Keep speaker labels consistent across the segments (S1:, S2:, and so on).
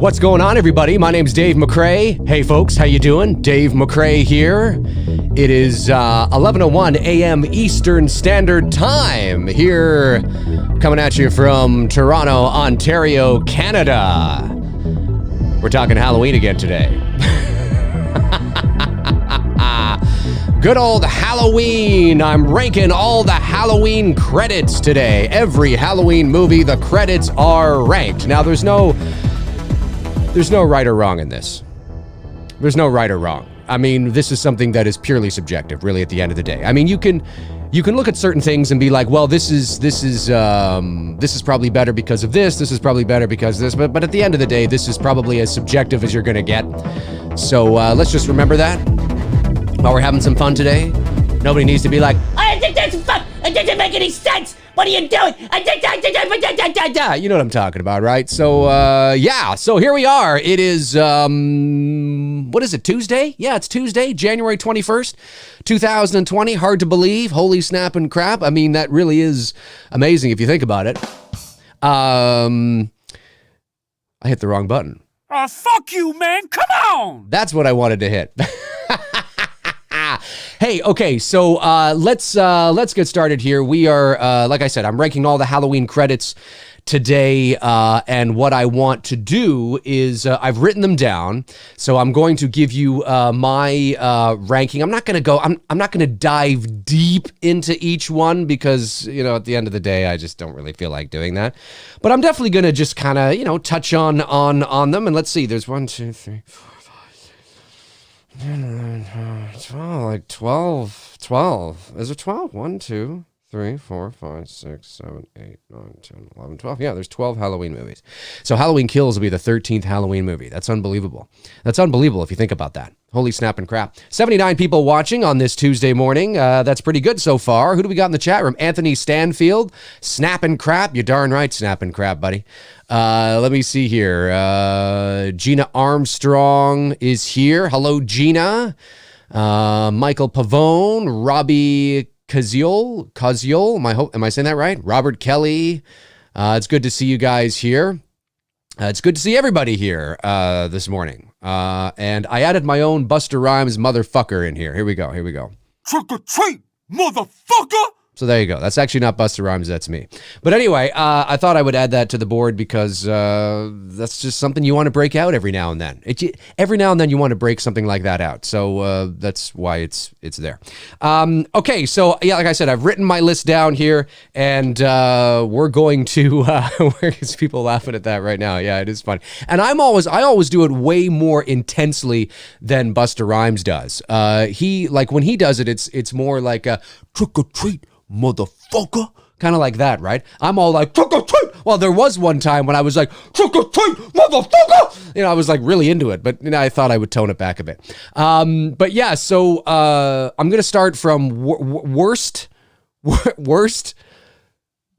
S1: What's going on, everybody? My name's Dave McCrae. Hey, folks, how you doing? Dave McCrae here. It is 11:01 a.m. Eastern Standard Time here, coming at you from Toronto, Ontario, Canada. We're talking Halloween again today. Good old Halloween. I'm ranking all the Halloween credits today. Every Halloween movie, the credits are ranked. Now, there's no right or wrong in this. There's no right or wrong. I mean, this is something that is purely subjective, really, at the end of the day. I mean, you can look at certain things and be like, well, this is probably better because of this. This is probably better because of this. But at the end of the day, this is probably as subjective as you're going to get. So let's just remember that while we're having some fun today. Nobody needs to be like, I think that's fun. It doesn't make any sense. What are you doing? You know what I'm talking about, right? So, yeah. So here we are. It is, what is it, Tuesday? Yeah, it's Tuesday, January 21st, 2020. Hard to believe. Holy snap and crap. I mean, that really is amazing if you think about it. I hit the wrong button.
S2: Oh, fuck you, man. Come on.
S1: That's what I wanted to hit. Hey, okay, so let's get started here. We are, like I said, I'm ranking all the Halloween credits today, and what I want to do is I've written them down, so I'm going to give you my ranking. I'm not going to dive deep into each one because, you know, at the end of the day, I just don't really feel like doing that. But I'm definitely going to just kind of, you know, touch on them, and let's see. There's 1, 2, 3, 4. 12. Is it 12? 1, 2, 3, 4, 5, 6, 7, 8, 9, 10, 11, 12. Yeah, there's 12 Halloween movies. So Halloween Kills will be the 13th Halloween movie. That's unbelievable. That's unbelievable if you think about that. Holy snap and crap. 79 people watching on this Tuesday morning. That's pretty good so far. Who do we got in the chat room? Anthony Stanfield. Snap and crap. You're darn right, snap and crap, buddy. Let me see here. Gina Armstrong is here. Hello, Gina. Michael Pavone. Robbie Kaziol. Am I saying that right? Robert Kelly. It's good to see you guys here. It's good to see everybody here this morning. And I added my own Busta Rhymes motherfucker in here. Here we go.
S2: Trick or treat, motherfucker!
S1: So there you go. That's actually not Busta Rhymes, that's me. But anyway, I thought I would add that to the board because that's just something you want to break out every now and then. Every now and then you want to break something like that out. So that's why it's there. Okay, so yeah, like I said, I've written my list down here, and we're going to, where's people laughing at that right now? Yeah, it is fun. And I always do it way more intensely than Busta Rhymes does. When he does it, it's more like a trick or treat, motherfucker, kind of like that, right? I'm all like, trick or treat. Well, there was one time when I was like, trick or treat, motherfucker. You know, I was like really into it, but you know, I thought I would tone it back a bit. But yeah, so I'm going to start from worst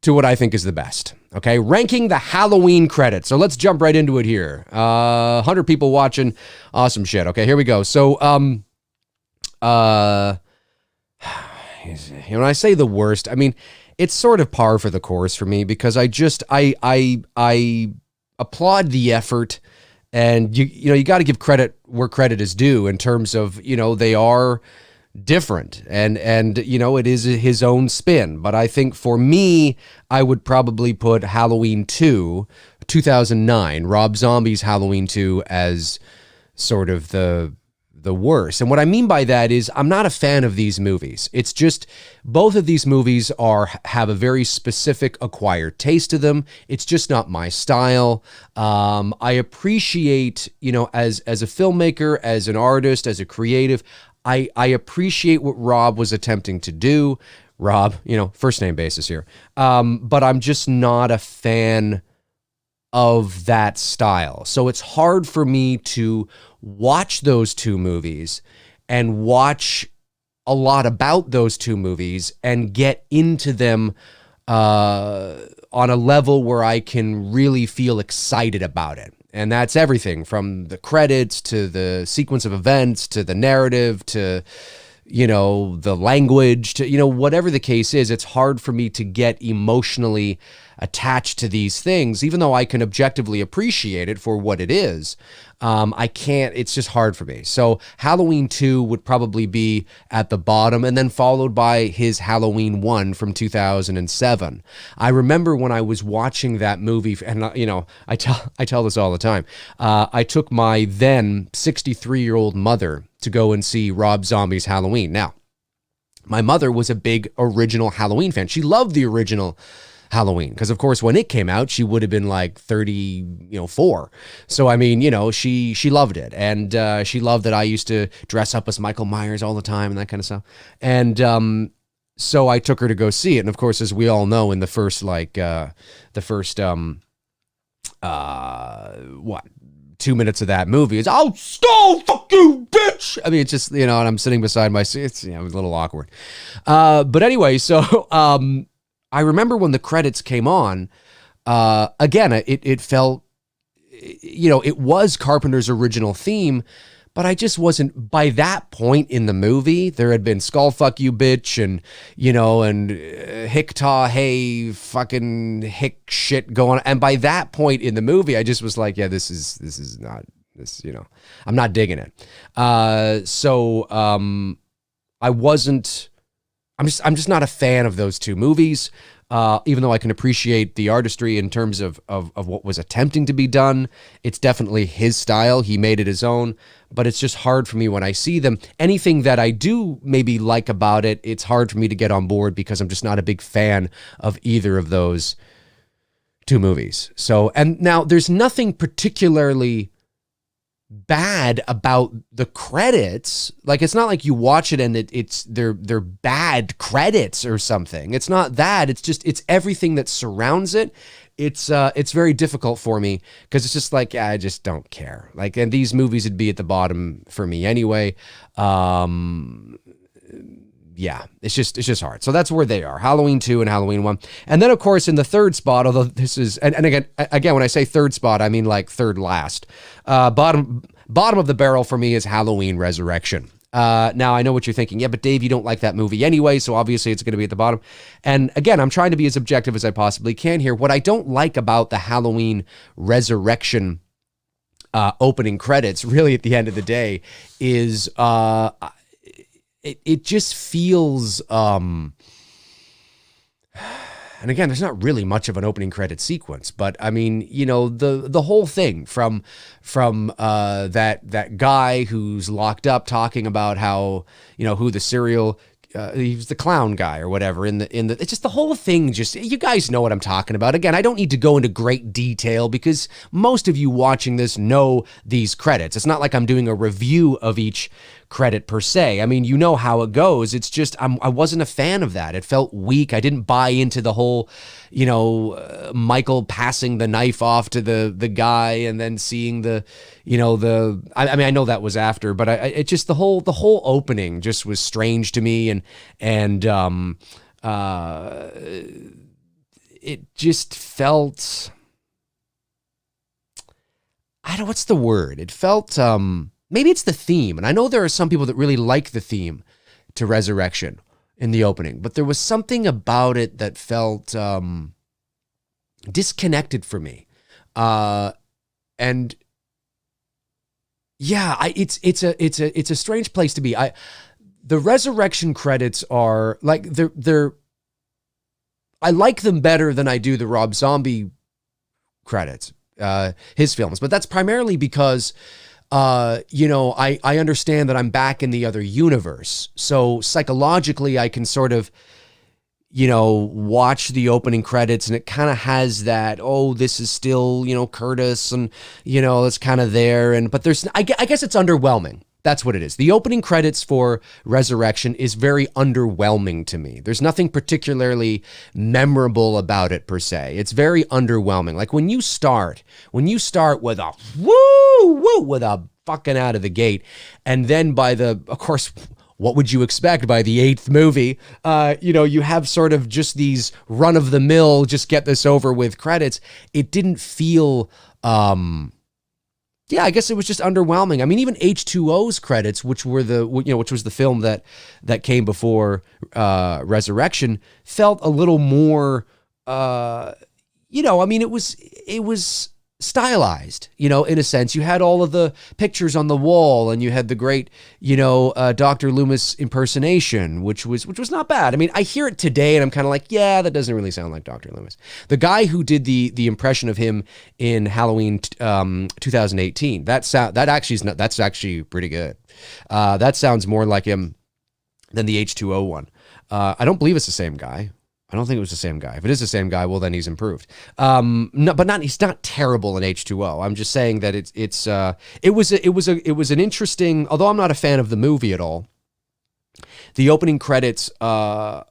S1: to what I think is the best. Okay, ranking the Halloween credits. So let's jump right into it here. 100 people watching. Awesome shit. Okay, here we go. So, when I say the worst, I mean, it's sort of par for the course for me because I applaud the effort, and you got to give credit where credit is due in terms of, you know, they are different and you know, it is his own spin. But I think for me, I would probably put Halloween 2, 2009, Rob Zombie's Halloween 2 as sort of the worst. And what I mean by that is I'm not a fan of these movies. It's just both of these movies have a very specific acquired taste to them. It's just not my style. I appreciate, you know, as a filmmaker, as an artist, as a creative, I appreciate what Rob was attempting to do. Rob, you know, first name basis here. But I'm just not a fan of that style. So it's hard for me to watch those two movies and watch a lot about those two movies and get into them on a level where I can really feel excited about it. And that's everything from the credits to the sequence of events to the narrative to, you know, the language to, you know, whatever the case is. It's hard for me to get emotionally attached to these things, even though I can objectively appreciate it for what it is. I can't, it's just hard for me. So Halloween 2 would probably be at the bottom, and then followed by his Halloween 1 from 2007. I remember when I was watching that movie, and I tell this all the time. I took my then 63-year-old mother to go and see Rob Zombie's Halloween. Now, my mother was a big original Halloween fan. She loved the original Halloween, because of course when it came out she would have been like 34. So I mean, she loved it, and she loved that I used to dress up as Michael Myers all the time and that kind of stuff. And so I took her to go see it, and of course, as we all know, in the first 2 minutes of that movie is, "I'll stole, fuck you, bitch." I mean, it's just, and I'm sitting beside my seat. It's, it was a little awkward. But anyway, so I remember when the credits came on, again, it felt, it was Carpenter's original theme, but I just wasn't, by that point in the movie, there had been Skull Fuck You Bitch and, and Hick Ta Hey fucking Hick shit going on. And by that point in the movie, I just was like, yeah, this is not, I'm not digging it. So I'm just not a fan of those two movies, even though I can appreciate the artistry in terms of what was attempting to be done. It's definitely his style. He made it his own, but it's just hard for me when I see them. Anything that I do maybe like about it, it's hard for me to get on board because I'm just not a big fan of either of those two movies. So, and now there's nothing particularly bad about the credits. Like, it's not like you watch it and they're bad credits or something. It's not that. It's everything that surrounds it. It's very difficult for me because it's just like, I just don't care. Like, and these movies would be at the bottom for me anyway. Yeah, it's just hard. So that's where they are, Halloween 2 and Halloween 1. And then, of course, in the third spot, although this is, and again, when I say third spot, I mean like third last. Bottom of the barrel for me is Halloween Resurrection. Now, I know what you're thinking. Yeah, but Dave, you don't like that movie anyway, so obviously it's going to be at the bottom. And again, I'm trying to be as objective as I possibly can here. What I don't like about the Halloween Resurrection opening credits, really at the end of the day, is it just feels, and again, there's not really much of an opening credit sequence, but I mean, the whole thing from that guy who's locked up talking about how, who the serial, he was the clown guy or whatever it's just the whole thing. Just, you guys know what I'm talking about. Again, I don't need to go into great detail because most of you watching this know these credits. It's not like I'm doing a review of each credit per se. I mean, you know how it goes. It's just, I wasn't a fan of that. It felt weak. I didn't buy into the whole, Michael passing the knife off to the guy and then seeing the, I mean, I know that was after, but it just, the whole opening just was strange to me. And it just felt, what's the word? It felt, maybe it's the theme. And I know there are some people that really like the theme to Resurrection in the opening, but there was something about it that felt disconnected for me. And yeah, it's a strange place to be. The Resurrection credits are like, they're I like them better than I do the Rob Zombie credits, his films, but that's primarily because I understand that I'm back in the other universe. So psychologically, I can sort of, watch the opening credits and it kind of has that, oh, this is still, Curtis and, it's kind of there. But there's, I guess it's underwhelming. That's what it is. The opening credits for Resurrection is very underwhelming to me. There's nothing particularly memorable about it per se. It's very underwhelming. Like when you start with a woo, with a fucking out of the gate, and then of course, what would you expect by the 8th movie? You have sort of just these run-of-the-mill, just get this over with credits. It didn't feel... yeah, I guess it was just underwhelming. I mean, even H2O's credits, which was the film that came before Resurrection, felt a little more, you know, I mean, it was stylized, you know, in a sense. You had all of the pictures on the wall, and you had the great, you know, Dr. Loomis impersonation, which was not bad. I mean, I hear it today and I'm kind of like, yeah, that doesn't really sound like Dr. Loomis. The guy who did the impression of him in Halloween 2018, that's actually pretty good. That sounds more like him than the H2O one. I don't believe it's the same guy. I don't think it was the same guy. If it is the same guy, well, then he's improved. No, but he's not terrible in H2O. I'm just saying that it was an interesting, although I'm not a fan of the movie at all. The opening credits are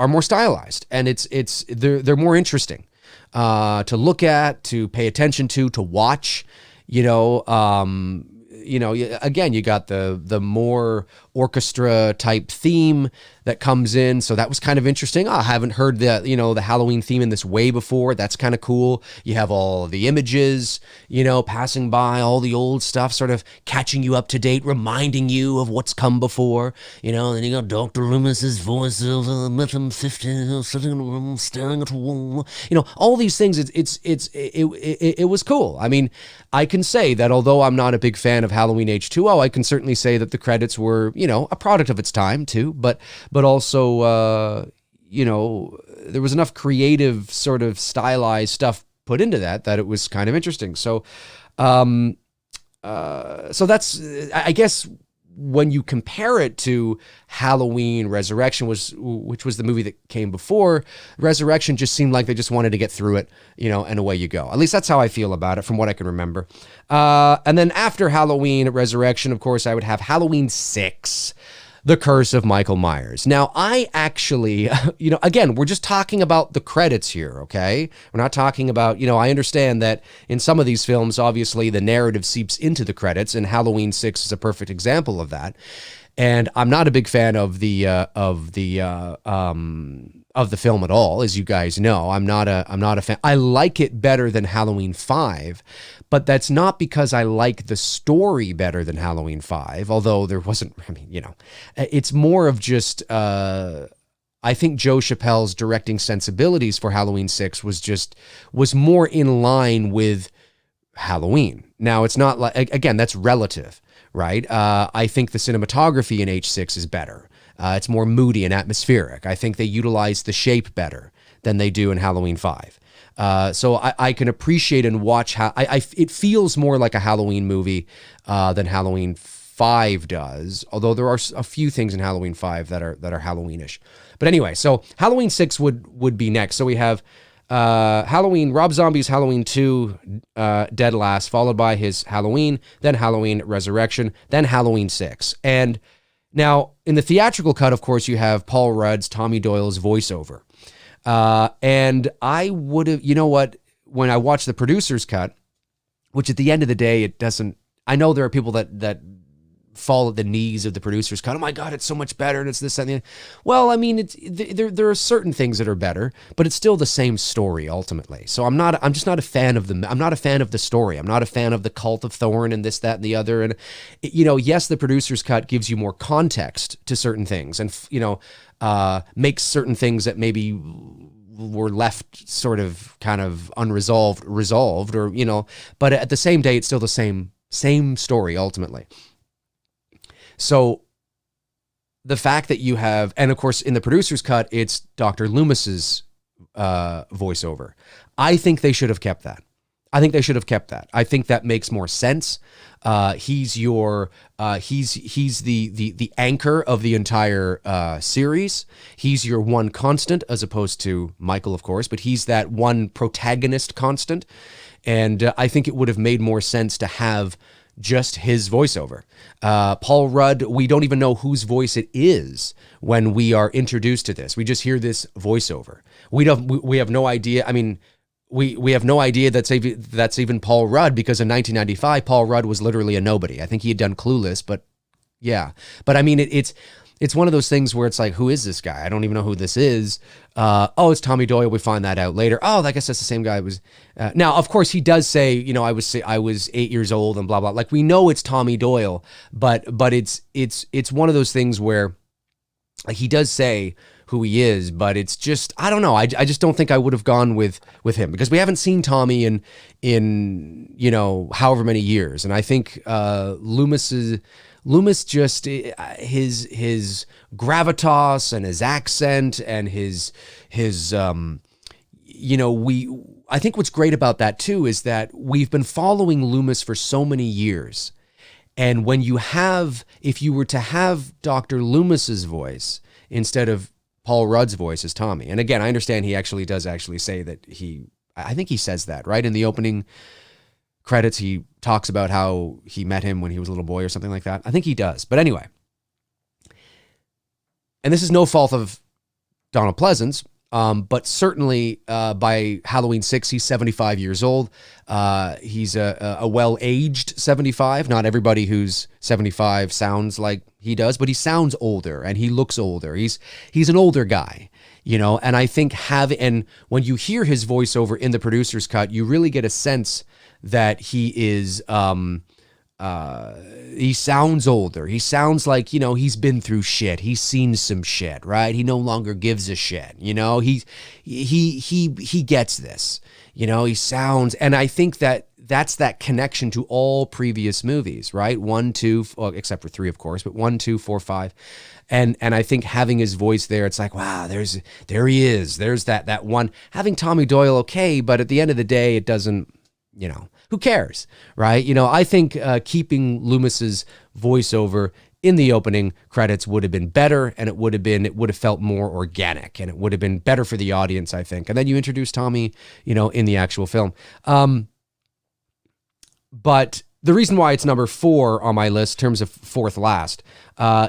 S1: more stylized, and they're more interesting to look at, to pay attention to watch. You know, again, you got the more orchestra type theme that comes in. So that was kind of interesting. I haven't heard the Halloween theme in this way before. That's kind of cool. You have all the images, you know, passing by, all the old stuff, sort of catching you up to date, reminding you of what's come before, you know. And then you got Dr. Loomis's voice of met him 50, sitting in a room, staring at a wall. You know, all these things. It was cool. I mean, I can say that although I'm not a big fan of Halloween H2O, I can certainly say that the credits were, you know, a product of its time too, but also, you know, there was enough creative sort of stylized stuff put into that it was kind of interesting. So, so that's, I guess, when you compare it to Halloween Resurrection, which was the movie that came before, Resurrection just seemed like they just wanted to get through it, you know, and away you go. At least that's how I feel about it from what I can remember. And then after Halloween Resurrection, of course, I would have Halloween 6, The Curse of Michael Myers. Now, I actually, you know, again, we're just talking about the credits here, okay? We're not talking about, you know, I understand that in some of these films, obviously, the narrative seeps into the credits, and Halloween 6 is a perfect example of that. And I'm not a big fan of the film at all, as you guys know. I'm not a fan. I like it better than Halloween 5, but that's not because I like the story better than Halloween 5, although there wasn't, I mean, you know, it's more of just, I think Joe Chappelle's directing sensibilities for Halloween 6 was more in line with Halloween. Now, it's not like, again, that's relative, right? I think the cinematography in H6 is better. It's more moody and atmospheric. I think they utilize the shape better than they do in Halloween 5. So I can appreciate and watch how it feels more like a Halloween movie than Halloween 5 does. Although there are a few things in Halloween 5 that are Halloweenish. But anyway, so Halloween 6 would be next. So we have Rob Zombie's Halloween 2, Dead Last, followed by his Halloween, then Halloween Resurrection, then Halloween 6. And now, in the theatrical cut, of course, you have Paul Rudd's Tommy Doyle's voiceover. And I would have, you know what, when I watched the producer's cut, which at the end of the day, it doesn't, I know there are people that fall at the knees of the producer's cut. Oh my God, it's so much better, and it's this and that. Well, I mean, there are certain things that are better, but it's still the same story ultimately. So I'm just not a fan of I'm not a fan of the story. I'm not a fan of the cult of Thorn and this, that, and the other. And, you know, yes, the producer's cut gives you more context to certain things and, you know, makes certain things that maybe were left sort of kind of resolved, or, you know, but at the same day, it's still the same story ultimately. So the fact that you have, and of course in the producer's cut, it's Dr. Loomis's voiceover. I think they should have kept that. I think that makes more sense. He's the anchor of the entire series. He's your one constant, as opposed to Michael, of course, but he's that one protagonist constant. And I think it would have made more sense to have just his voiceover. Paul Rudd, we don't even know whose voice it is when we are introduced to this. We just hear this voiceover. We have no idea. I mean, we have no idea that's even Paul Rudd, because in 1995, Paul Rudd was literally a nobody. I think he had done Clueless, but yeah. But I mean, it's one of those things where it's like, who is this guy? I don't even know who this is. Oh, it's Tommy Doyle. We find that out later. Oh, I guess that's the same guy. Now, of course, he does say, you know, I was 8 years old and blah, blah. Like, we know it's Tommy Doyle, but it's one of those things where, like, he does say, who he is, but it's just, I don't know. I just don't think I would have gone with him because we haven't seen Tommy in however many years. And I think Loomis just, his gravitas and his accent and I think what's great about that too is that we've been following Loomis for so many years. And if you were to have Dr. Loomis's voice instead of Paul Rudd's voice as Tommy, and again, I understand he actually does say that I think he says that, right? In the opening credits, he talks about how he met him when he was a little boy or something like that. I think he does. But anyway, and this is no fault of Donald Pleasance, but certainly by Halloween 6, he's 75 years old. He's a well-aged 75. Not everybody who's 75 sounds like he does, but he sounds older and he looks older. He's an older guy, and I think and when you hear his voiceover in the producer's cut, you really get a sense that he is, he sounds older. He sounds like, he's been through shit. He's seen some shit, right? He no longer gives a shit. He gets this, he sounds, and I think that's that connection to all previous movies, right? 1, 2, except for 3, of course, but 1, 2, 4, 5. And I think having his voice there, it's like, wow, there he is. There's that one. Having Tommy Doyle, okay, but at the end of the day, it doesn't, who cares, right? I think keeping Loomis's voiceover in the opening credits would have been better, and it would have felt more organic, and it would have been better for the audience, I think. And then you introduce Tommy, in the actual film. But the reason why it's number 4 on my list, in terms of fourth last,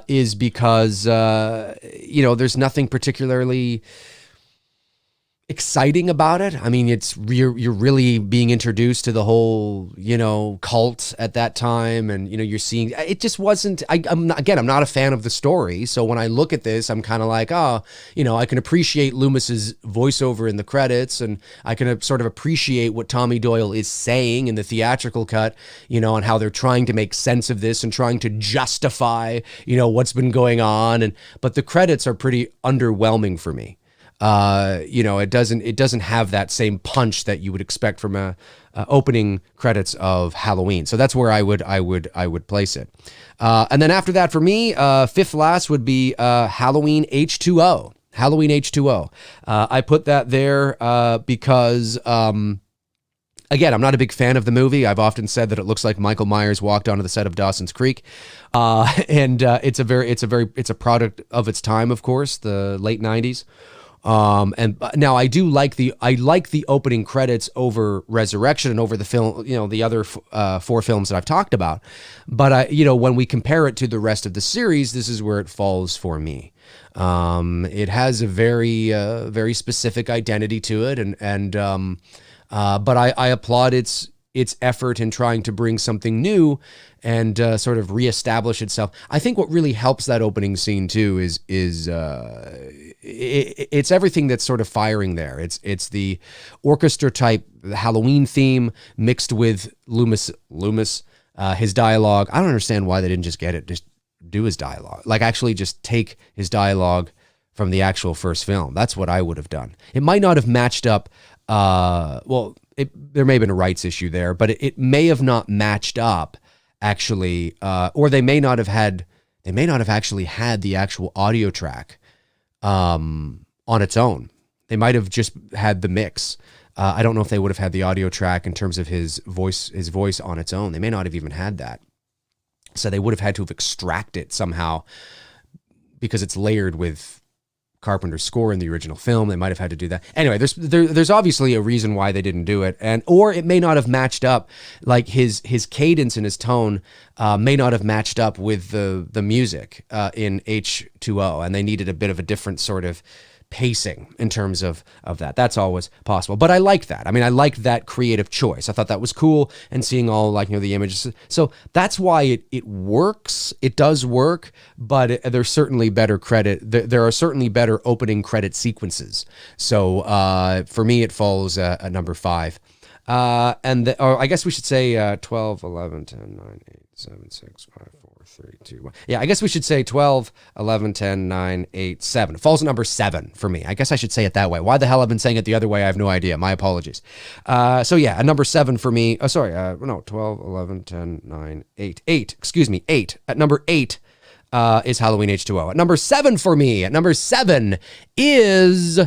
S1: is because there's nothing particularly exciting about it. I mean, you're really being introduced to the whole, cult at that time. And, you're seeing, it just wasn't, I'm not a fan of the story. So when I look at this, I'm kind of like, I can appreciate Loomis's voiceover in the credits, and I can sort of appreciate what Tommy Doyle is saying in the theatrical cut, and how they're trying to make sense of this and trying to justify, what's been going on. But the credits are pretty underwhelming for me. It doesn't have that same punch that you would expect from a opening credits of Halloween. So that's where I would place it. And then after that, for me, fifth last would be Halloween H2O. Halloween H2O. I put that there because again, I'm not a big fan of the movie. I've often said that it looks like Michael Myers walked onto the set of Dawson's Creek, and it's a product of its time, of course, the late 90s. And now I like the opening credits over Resurrection and over the film, the other 4 films that I've talked about. But when we compare it to the rest of the series, this is where it falls for me. It has a very specific identity to it, but I applaud its effort in trying to bring something new and sort of reestablish itself. I think what really helps that opening scene too is it's everything that's sort of firing there. It's the orchestra type Halloween theme mixed with Loomis, his dialogue. I don't understand why they didn't just do his dialogue. Like actually just take his dialogue from the actual first film. That's what I would have done. It might not have matched up. There may have been a rights issue there, but it may have not matched up actually, or they may not have actually had the actual audio track on its own. They might have just had the mix. I don't know if they would have had the audio track in terms of his voice on its own. They may not have even had that. So they would have had to have extracted it somehow because it's layered with Carpenter's score in the original film. They might have had to do that. Anyway, there's obviously a reason why they didn't do it, or it may not have matched up. Like his cadence and his tone may not have matched up with the music in H2O, and they needed a bit of a different sort of pacing in terms of that. That's always possible. But I like that. I mean, I like that creative choice. I thought that was cool, and seeing all the images. So that's why it works. It does work, but there's certainly better credit. There are certainly better opening credit sequences. So for me, it falls at number 5. Or I guess we should say 12, 11, 10, 9, 8, 7, 6, 5, 4, 3, 2, 1. Yeah, I guess we should say 12, 11, 10, 9, 8, 7. It falls at number 7 for me. I guess I should say it that way. Why the hell I've been saying it the other way, I have no idea. My apologies. So yeah, a number 7 for me. Oh, sorry. No, 12, 11, 10, 9, 8. 8. Excuse me, 8. At number 8 is Halloween H2O. At number 7 for me, at number 7 is...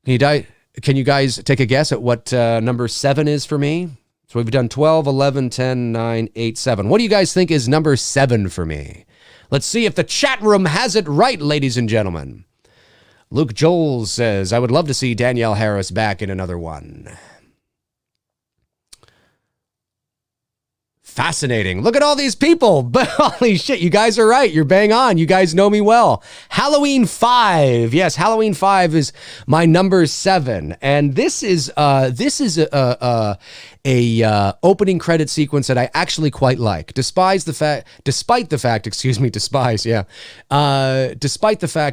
S1: Can you guys take a guess at what number 7 is for me? So we've done 12, 11, 10, 9, 8, 7. What do you guys think is number 7 for me? Let's see if the chat room has it right, ladies and gentlemen. Luke Joel says, I would love to see Danielle Harris back in another one. Fascinating. Look at all these people. But holy shit, you guys are right. You're bang on. You guys know me well. Halloween 5. Yes, Halloween 5 is my number 7. And this is a opening credit sequence that I actually quite like. Despite the fact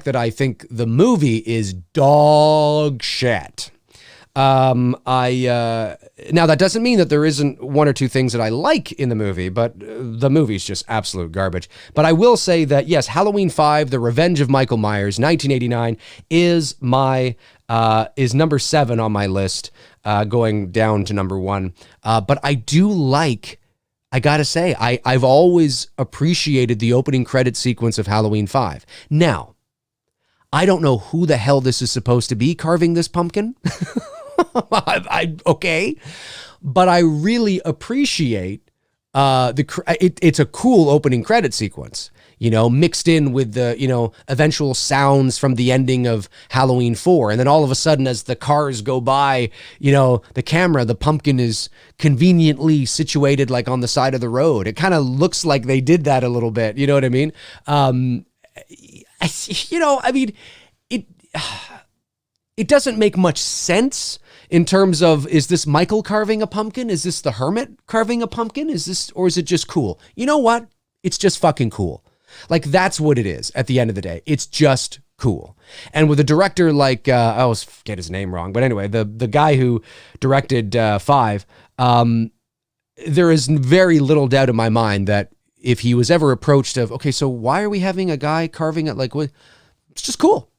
S1: that I think the movie is dog shit. Now that doesn't mean that there isn't one or two things that I like in the movie, but the movie's just absolute garbage. But I will say that yes, Halloween 5, The Revenge of Michael Myers, 1989, is number 7 on my list, going down to number 1. But I do like, I gotta say, I've always appreciated the opening credit sequence of Halloween 5. Now, I don't know who the hell this is supposed to be carving this pumpkin. Okay, but I really appreciate it's a cool opening credit sequence, mixed in with the, eventual sounds from the ending of Halloween 4. And then all of a sudden, as the cars go by, the pumpkin is conveniently situated like on the side of the road. It kind of looks like they did that a little bit. You know what I mean? It doesn't make much sense in terms of, is this Michael carving a pumpkin? Is this the Hermit carving a pumpkin? Or is it just cool? You know what? It's just fucking cool. Like, that's what it is at the end of the day. It's just cool. And with a director like, I always get his name wrong, but anyway, the guy who directed 5, there is very little doubt in my mind that if he was ever approached of, okay, so why are we having a guy carving it? Like, what? It's just cool.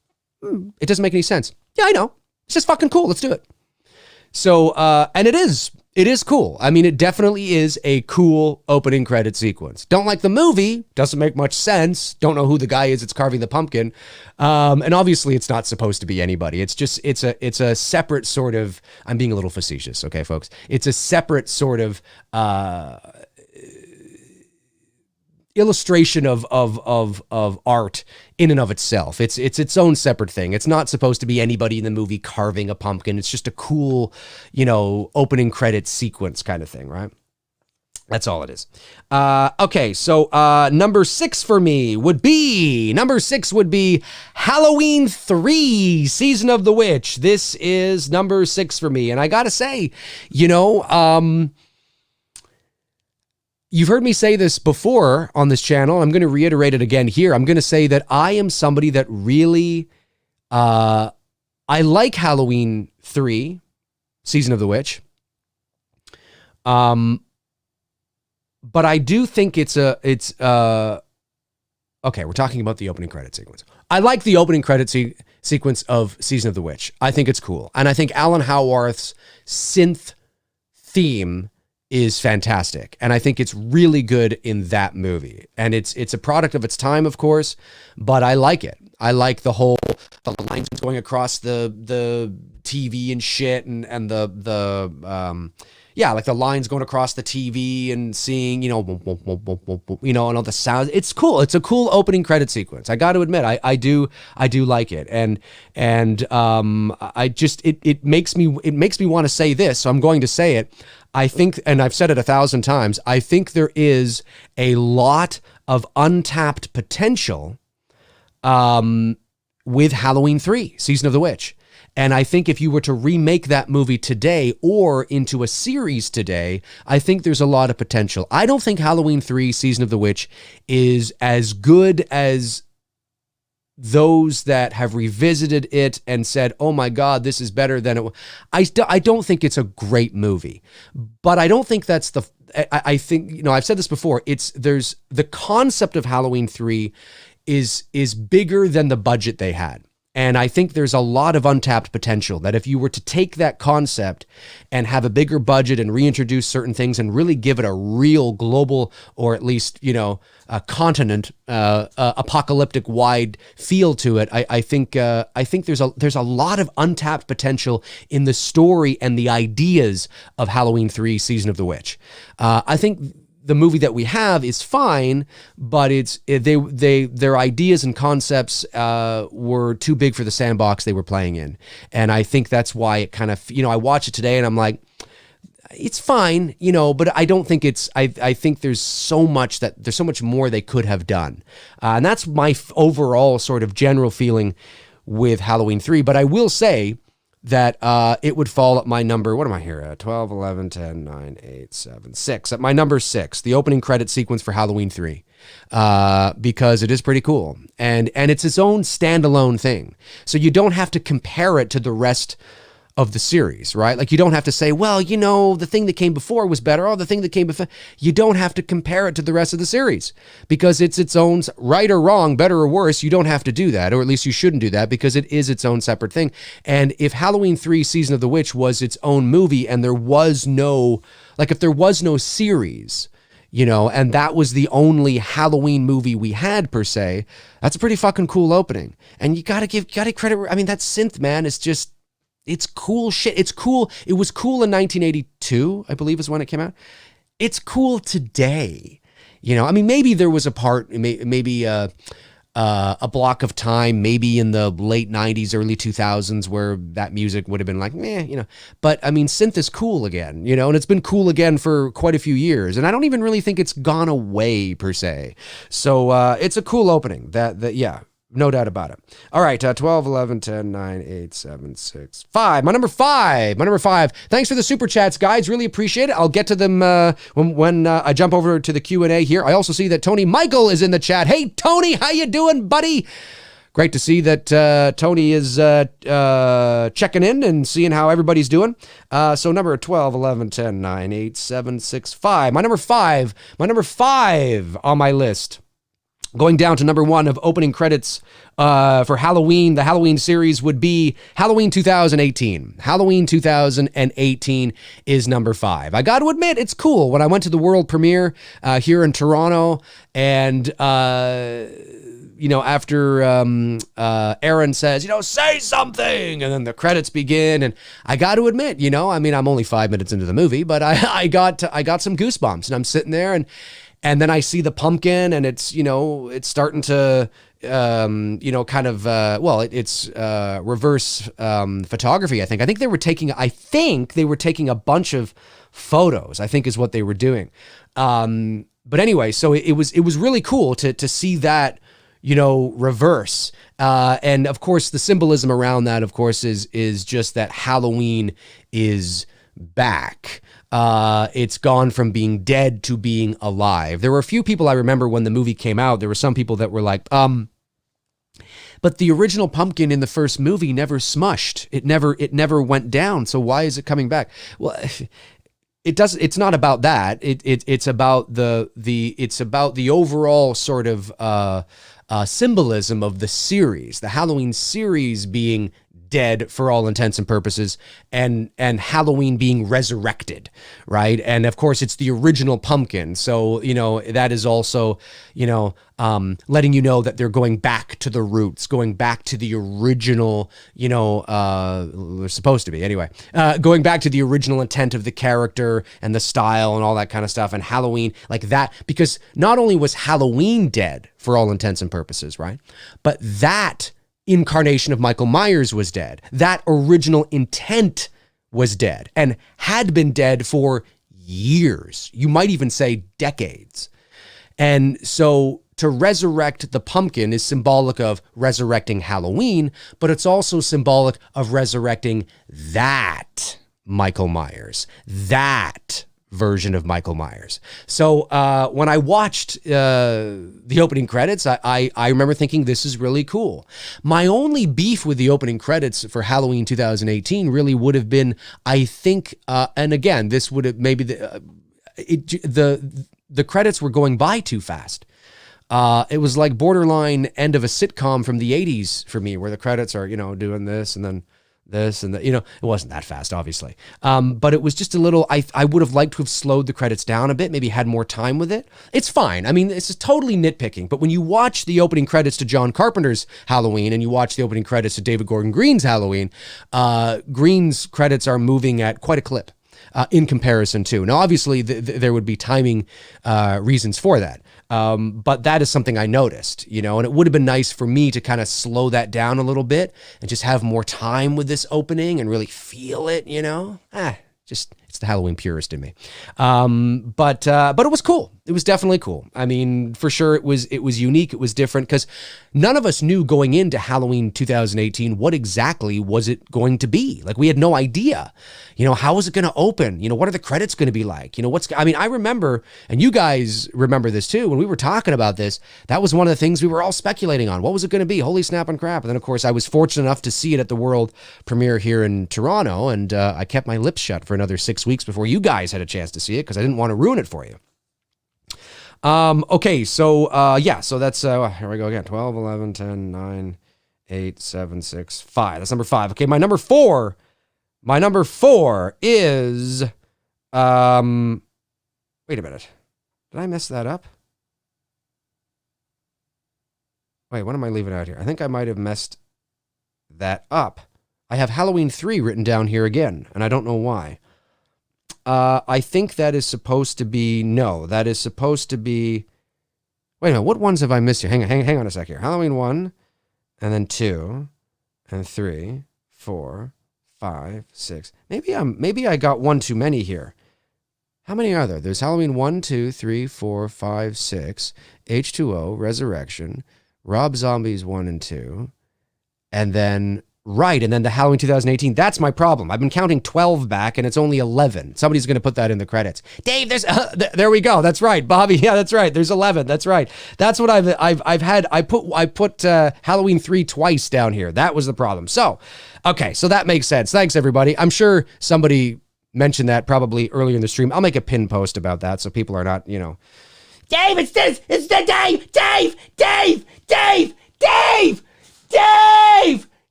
S1: It doesn't make any sense. Yeah, I know. It's just fucking cool. Let's do it. So, and it is cool. I mean, it definitely is a cool opening credit sequence. Don't like the movie. Doesn't make much sense. Don't know who the guy is that's carving the pumpkin. And obviously it's not supposed to be anybody. It's just, it's a separate sort of, I'm being a little facetious. Okay, folks. It's a separate sort of, illustration of art in and of itself. It's its own separate thing. It's not supposed to be anybody in the movie carving a pumpkin. It's just a cool, opening credit sequence kind of thing, right? That's all it is. Okay, so number 6 for me would be Halloween 3, Season of the Witch. This is number 6 for me. And I gotta say, you've heard me say this before on this channel. I'm going to reiterate it again here. I'm going to say that I am somebody that really, I like Halloween 3, Season of the Witch. But I do think okay, we're talking about the opening credit sequence. I like the opening credit sequence of Season of the Witch. I think it's cool. And I think Alan Howarth's synth theme is fantastic. And I think it's really good in that movie. And it's a product of its time, of course, but I like it. I like the lines going across the TV and shit and like the lines going across the TV and seeing, and all the sounds. It's cool. It's a cool opening credit sequence. I got to admit, I do like it. And I just, it makes me want to say this. So I'm going to say it. I think, and I've said it 1,000 times, I think there is a lot of untapped potential with Halloween 3, Season of the Witch. And I think if you were to remake that movie today or into a series today, I think there's a lot of potential. I don't think Halloween 3, Season of the Witch is as good as those that have revisited it and said, oh my God, this is better than it was. I don't think it's a great movie, but I don't think that's I think, you know, I've said this before, there's the concept of Halloween 3 is bigger than the budget they had. And I think there's a lot of untapped potential that if you were to take that concept and have a bigger budget and reintroduce certain things and really give it a real global, or at least, you know, a continent, apocalyptic wide feel to it, I think there's a lot of untapped potential in the story and the ideas of Halloween 3 Season of the Witch. I think the movie that we have is fine, but their ideas and concepts were too big for the sandbox they were playing in. And I think that's why it kind of, you know, I watch it today and I'm like, it's fine, you know, but I don't think I think there's so much more they could have done. And that's my overall sort of general feeling with Halloween 3. But I will say that it would fall at my number, what am I here at? 12, 11, 10, 9, 8, 7, 6. At my number 6, the opening credit sequence for Halloween 3, because it is pretty cool. And it's its own standalone thing. So you don't have to compare it to the rest of the series, right? Like you don't have to say, well, you know, the thing that came before was better. Oh, the thing that came before. You don't have to compare it to the rest of the series because it's its own, right or wrong, better or worse. You don't have to do that, or at least you shouldn't do that because it is its own separate thing. And if Halloween 3 Season of the Witch was its own movie and there was no, like if there was no series, you know, and that was the only Halloween movie we had per se, that's a pretty fucking cool opening. And you gotta credit. I mean, that synth, man, is just, it's cool shit. It's cool. It was cool in 1982, I believe is when it came out. It's cool today. You know, I mean, maybe there was a part, maybe a block of time, maybe in the late 90s, early 2000s where that music would have been like, meh, you know. But I mean, synth is cool again, you know, and it's been cool again for quite a few years. And I don't even really think it's gone away per se. So it's a cool opening. Yeah. No doubt about it. All right, 12, 11, 10, 9, 8, 7, 6, 5. My number five. Thanks for the super chats, guys. Really appreciate it. I'll get to them when I jump over to the Q&A here. I also see that Tony Michael is in the chat. Hey, Tony, how you doing, buddy? Great to see that Tony is checking in and seeing how everybody's doing. So number 12, 11, 10, 9, 8, 7, 6, 5. My number five on my list. Going down to number 1 of opening credits for Halloween, the Halloween series would be Halloween 2018. Halloween 2018 is number 5. I got to admit, it's cool. When I went to the world premiere here in Toronto and, you know, after Aaron says, you know, say something, and then the credits begin, and I got to admit, you know, I mean, I'm only 5 minutes into the movie, but I got some goosebumps, and I'm sitting there and then I see the pumpkin and it's, you know, it's starting to, you know, kind of, it's reverse photography, I think. I think they were taking a bunch of photos, I think is what they were doing. But anyway, so it was really cool to see that, you know, reverse. And of course, the symbolism around that, of course, is just that Halloween is back. It's gone from being dead to being alive. There were a few people I remember when the movie came out. There were some people that were like, but the original pumpkin in the first movie never smushed. It never went down. So why is it coming back? Well, it's not about that. It's about the overall sort of symbolism of the series, the Halloween series being dead for all intents and purposes, and Halloween being resurrected, right? And of course, it's the original pumpkin. So, you know, that is also, you know, letting you know that they're going back to the roots, going back to the original, you know, they're supposed to be anyway, going back to the original intent of the character and the style and all that kind of stuff. And Halloween like that, because not only was Halloween dead for all intents and purposes, right? But that incarnation of Michael Myers was dead. That original intent was dead and had been dead for years. You might even say decades. And so to resurrect the pumpkin is symbolic of resurrecting Halloween, but it's also symbolic of resurrecting that Michael Myers, that version of Michael Myers. So when I watched the opening credits, I remember thinking this is really cool. My only beef with the opening credits for Halloween 2018 really would have been, I think, and again, this would have maybe the credits were going by too fast. It was like borderline end of a sitcom from the 80s for me, where the credits are, doing this and then this and that. It wasn't that fast, obviously. But it was just a little, I would have liked to have slowed the credits down a bit, maybe had more time with it. It's fine. I mean, it's just totally nitpicking. But when you watch the opening credits to John Carpenter's Halloween and you watch the opening credits to David Gordon Green's Halloween, Green's credits are moving at quite a clip. In comparison to. Now, obviously, there would be timing reasons for that. But that is something I noticed, and it would have been nice for me to kind of slow that down a little bit and just have more time with this opening and really feel it, it's the Halloween purist in me. But it was cool. It was definitely cool. I mean, for sure, it was unique. It was different because none of us knew going into Halloween 2018 what exactly was it going to be. Like, we had no idea. How is it going to open? What are the credits going to be like? I remember, and you guys remember this too, when we were talking about this, that was one of the things we were all speculating on. What was it going to be? Holy snap and crap. And then, of course, I was fortunate enough to see it at the world premiere here in Toronto, and I kept my lips shut for another 6 weeks before you guys had a chance to see it because I didn't want to ruin it for you. Okay, so that's, here we go again, 12, 11, 10, 9, 8, 7, 6, 5. That's number 5. Okay, my number 4 is, wait a minute. Did I mess that up? Wait, what am I leaving out here? I think I might have messed that up. I have Halloween 3 written down here again, and I don't know why. I think that is supposed to be, that is supposed to be, wait a minute, what ones have I missed here? Hang on a sec here. Halloween 1, and then 2, and 3, 4, 5, 6. Maybe I got one too many here. How many are there? There's Halloween 1, 2, 3, 4, 5, 6, H2O, Resurrection, Rob Zombies 1 and 2, and then the Halloween 2018. That's my problem. I've been counting 12 back, and it's only 11. Somebody's going to put that in the credits. Dave, there's there we go. That's right, Bobby. Yeah, that's right. There's 11. That's right. That's what I've had. I put Halloween 3 twice down here. That was the problem. So, okay, so that makes sense. Thanks, everybody. I'm sure somebody mentioned that probably earlier in the stream. I'll make a pin post about that so people are not, Dave, it's this. It's the Dave.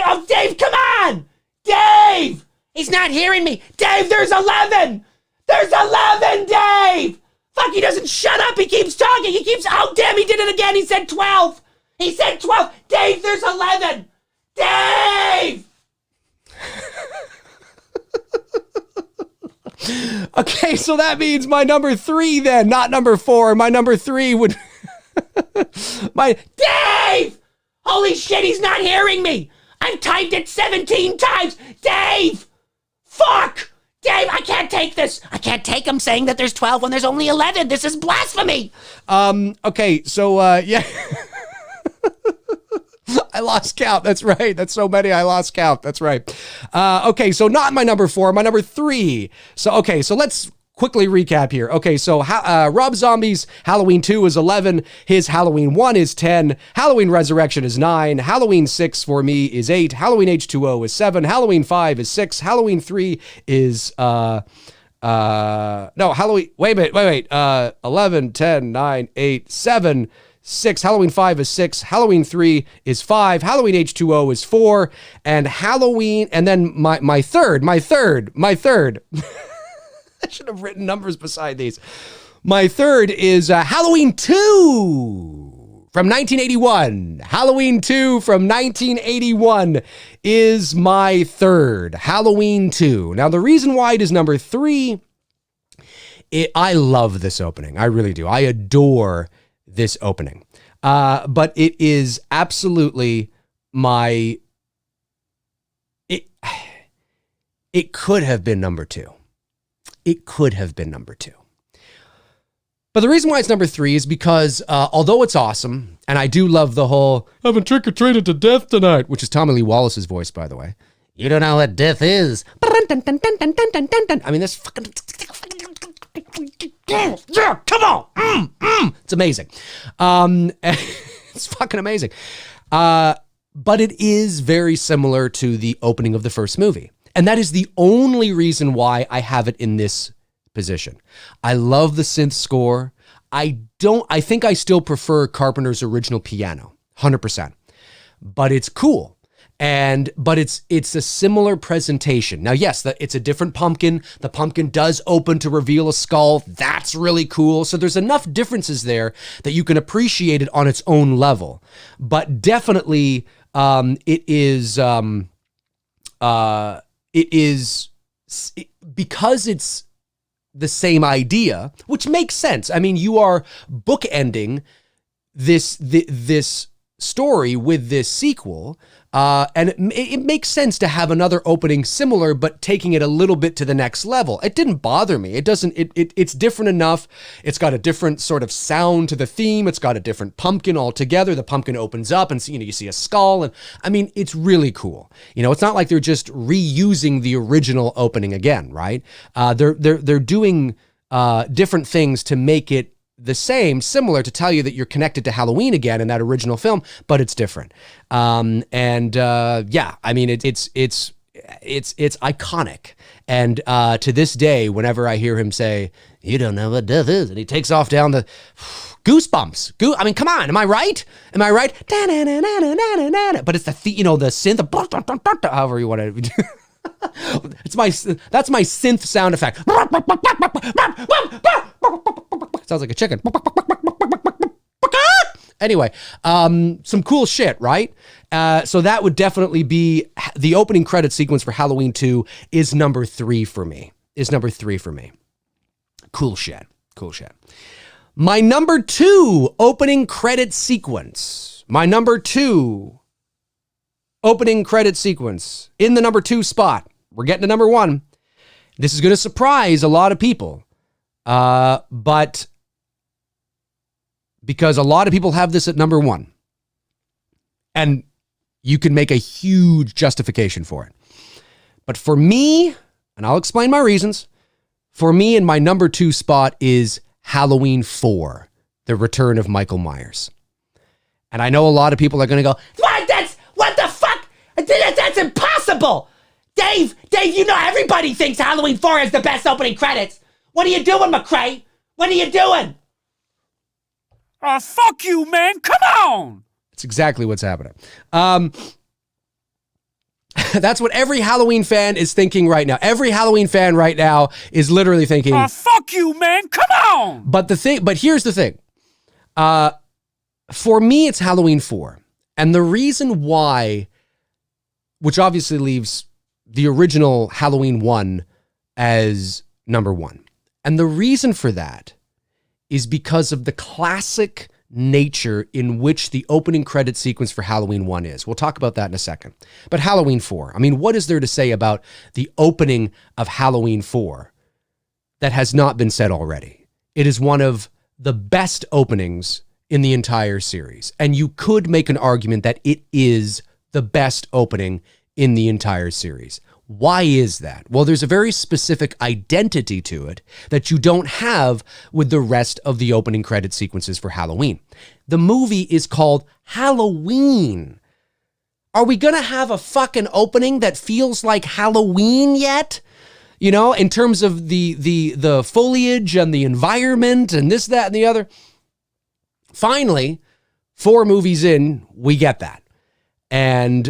S1: Oh, Dave, come on! Dave! He's not hearing me. Dave, there's 11! There's 11, Dave! Fuck, he doesn't shut up. He keeps talking. Oh, damn, he did it again. He said 12. Dave, there's 11! Dave! Okay, so that means my number 3 then, not number 4. My number 3 would... Dave! Holy shit, he's not hearing me! I've typed it 17 times! Dave! Fuck! Dave, I can't take this! I can't take him saying that there's 12 when there's only 11! This is blasphemy! Okay, so, yeah. I lost count, that's right. That's so many, I lost count, that's right. Okay, so not my number 4, my number 3. So let's quickly recap here. Okay, so Rob Zombie's Halloween 2 is 11. His Halloween 1 is 10. Halloween Resurrection is 9. Halloween 6 for me is 8. Halloween H2O is 7. Halloween 5 is 6. Halloween 3 is, Halloween, wait. 11, 10, 9, 8, 7, 6. Halloween 5 is 6. Halloween 3 is 5. Halloween H2O is 4. And Halloween, and then my third. I should have written numbers beside these. My third is Halloween 2 from 1981. Halloween 2 from 1981 is my third. Halloween 2. Now, the reason why it is number 3, I love this opening. I really do. I adore this opening. But it is absolutely it could have been number 2. It could have been number 2. But the reason why it's number 3 is because although it's awesome, and I do love the whole, haven't trick-or-treated to death tonight, which is Tommy Lee Wallace's voice, by the way. You don't know what death is. I mean, this fucking... Yeah, come on! It's amazing. It's fucking amazing. But it is very similar to the opening of the first movie. And that is the only reason why I have it in this position. I love the synth score. I think I still prefer Carpenter's original piano, 100%. But it's cool. But it's a similar presentation. Now, yes, it's a different pumpkin. The pumpkin does open to reveal a skull. That's really cool. So there's enough differences there that you can appreciate it on its own level. But definitely, it is because it's the same idea, which makes sense. I mean, you are bookending this story with this sequel, and it makes sense to have another opening similar, but taking it a little bit to the next level. It didn't bother me. It doesn't. It's different enough. It's got a different sort of sound to the theme. It's got a different pumpkin altogether. The pumpkin opens up, and you see a skull, and I mean, it's really cool. It's not like they're just reusing the original opening again, right? They're doing different things to make it the same, similar, to tell you that you're connected to Halloween again in that original film, but it's different. Yeah, I mean, it's iconic. And to this day, whenever I hear him say, "You don't know what death is," and he takes off down the goosebumps. I mean, come on, am I right? Am I right? But it's the synth, however you want to. That's my synth sound effect. Sounds like a chicken. Anyway, some cool shit, right? So that would definitely be the opening credit sequence for Halloween 2 is number 3 for me. Cool shit. My number 2 opening credit sequence. In the number 2 spot. We're getting to number 1. This is going to surprise a lot of people. But because a lot of people have this at number 1. And you can make a huge justification for it. But for me, and I'll explain my reasons, for me, in my number 2 spot is Halloween 4, The Return of Michael Myers. And I know a lot of people are going to go, what the fuck? That's impossible. Dave, everybody thinks Halloween 4 is the best opening credits. What are you doing, MCRAE? What are you doing?
S2: Fuck you, man. Come on.
S1: That's exactly what's happening. That's what every Halloween fan is thinking right now. Every Halloween fan right now is literally thinking,
S2: fuck you, man. Come on.
S1: But here's the thing. For me, it's Halloween 4. And the reason why, which obviously leaves the original Halloween 1 as number 1. And the reason for that is because of the classic nature in which the opening credit sequence for Halloween 1 is. We'll talk about that in a second. But Halloween 4, I mean, what is there to say about the opening of Halloween 4 that has not been said already? It is one of the best openings in the entire series. And you could make an argument that it is the best opening in the entire series. Why is that? Well, there's a very specific identity to it that you don't have with the rest of the opening credit sequences for Halloween. The movie is called Halloween. Are we going to have a fucking opening that feels like Halloween yet? In terms of the foliage and the environment and this, that, and the other. Finally, 4 movies in, we get that. And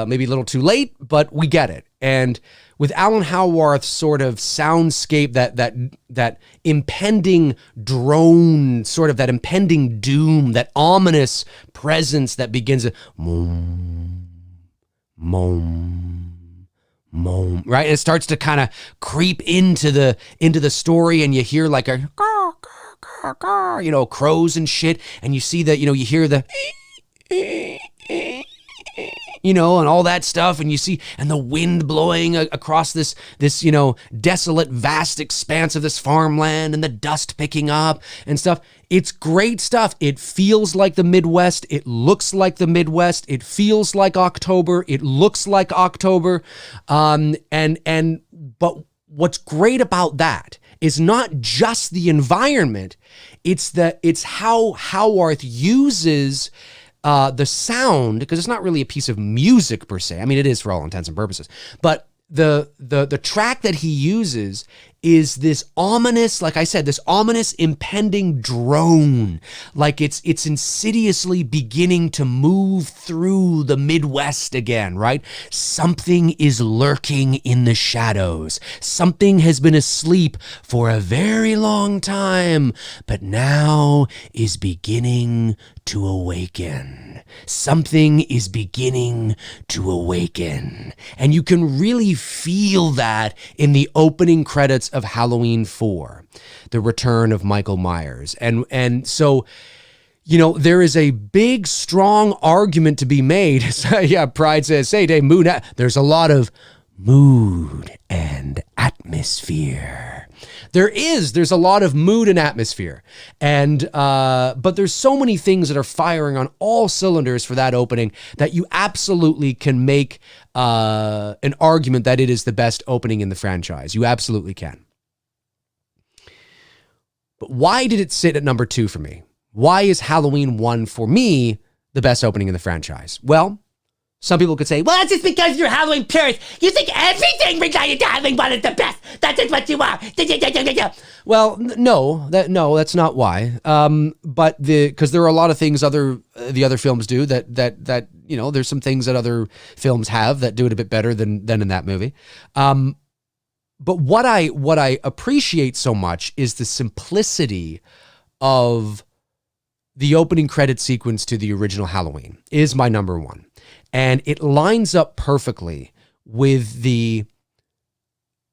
S1: maybe a little too late, but we get it. And with Alan Howarth's sort of soundscape, that impending drone, sort of that impending doom, that ominous presence that begins to moan, right? And it starts to kind of creep into the story, and you hear like a crows and shit, and you see that, you hear the and all that stuff, and you see, and the wind blowing across this desolate, vast expanse of this farmland, and the dust picking up and stuff. It's great stuff. It feels like the Midwest. It looks like the Midwest. It feels like October. It looks like October. But what's great about that is not just the environment. It's how Howarth uses the sound, because it's not really a piece of music per se. I mean, it is for all intents and purposes. But the track that he uses is this ominous, like I said, this ominous impending drone. Like it's insidiously beginning to move through the Midwest again, right? Something is lurking in the shadows. Something has been asleep for a very long time, but now is beginning to awaken. Something is beginning to awaken. And you can really feel that in the opening credits of Halloween 4, the return of Michael Myers. And so, you know, there is a big, strong argument to be made. Yeah, Pride says, say, Dave, there's a lot of mood and atmosphere. There's a lot of mood and atmosphere. And, but there's so many things that are firing on all cylinders for that opening that you absolutely can make an argument that it is the best opening in the franchise. You absolutely can. But why did it sit at number 2 for me? Why is Halloween 1 for me the best opening in the franchise? Well, some people could say, well, that's just because you're Halloween purist. You think everything related to Halloween 1 is the best. That's just what you are. Well, no, that's not why. But because there are a lot of things the other films do that you know, there's some things that other films have that do it a bit better than in that movie. But what I appreciate so much is the simplicity of the opening credit sequence to the original Halloween is my number 1. And it lines up perfectly with the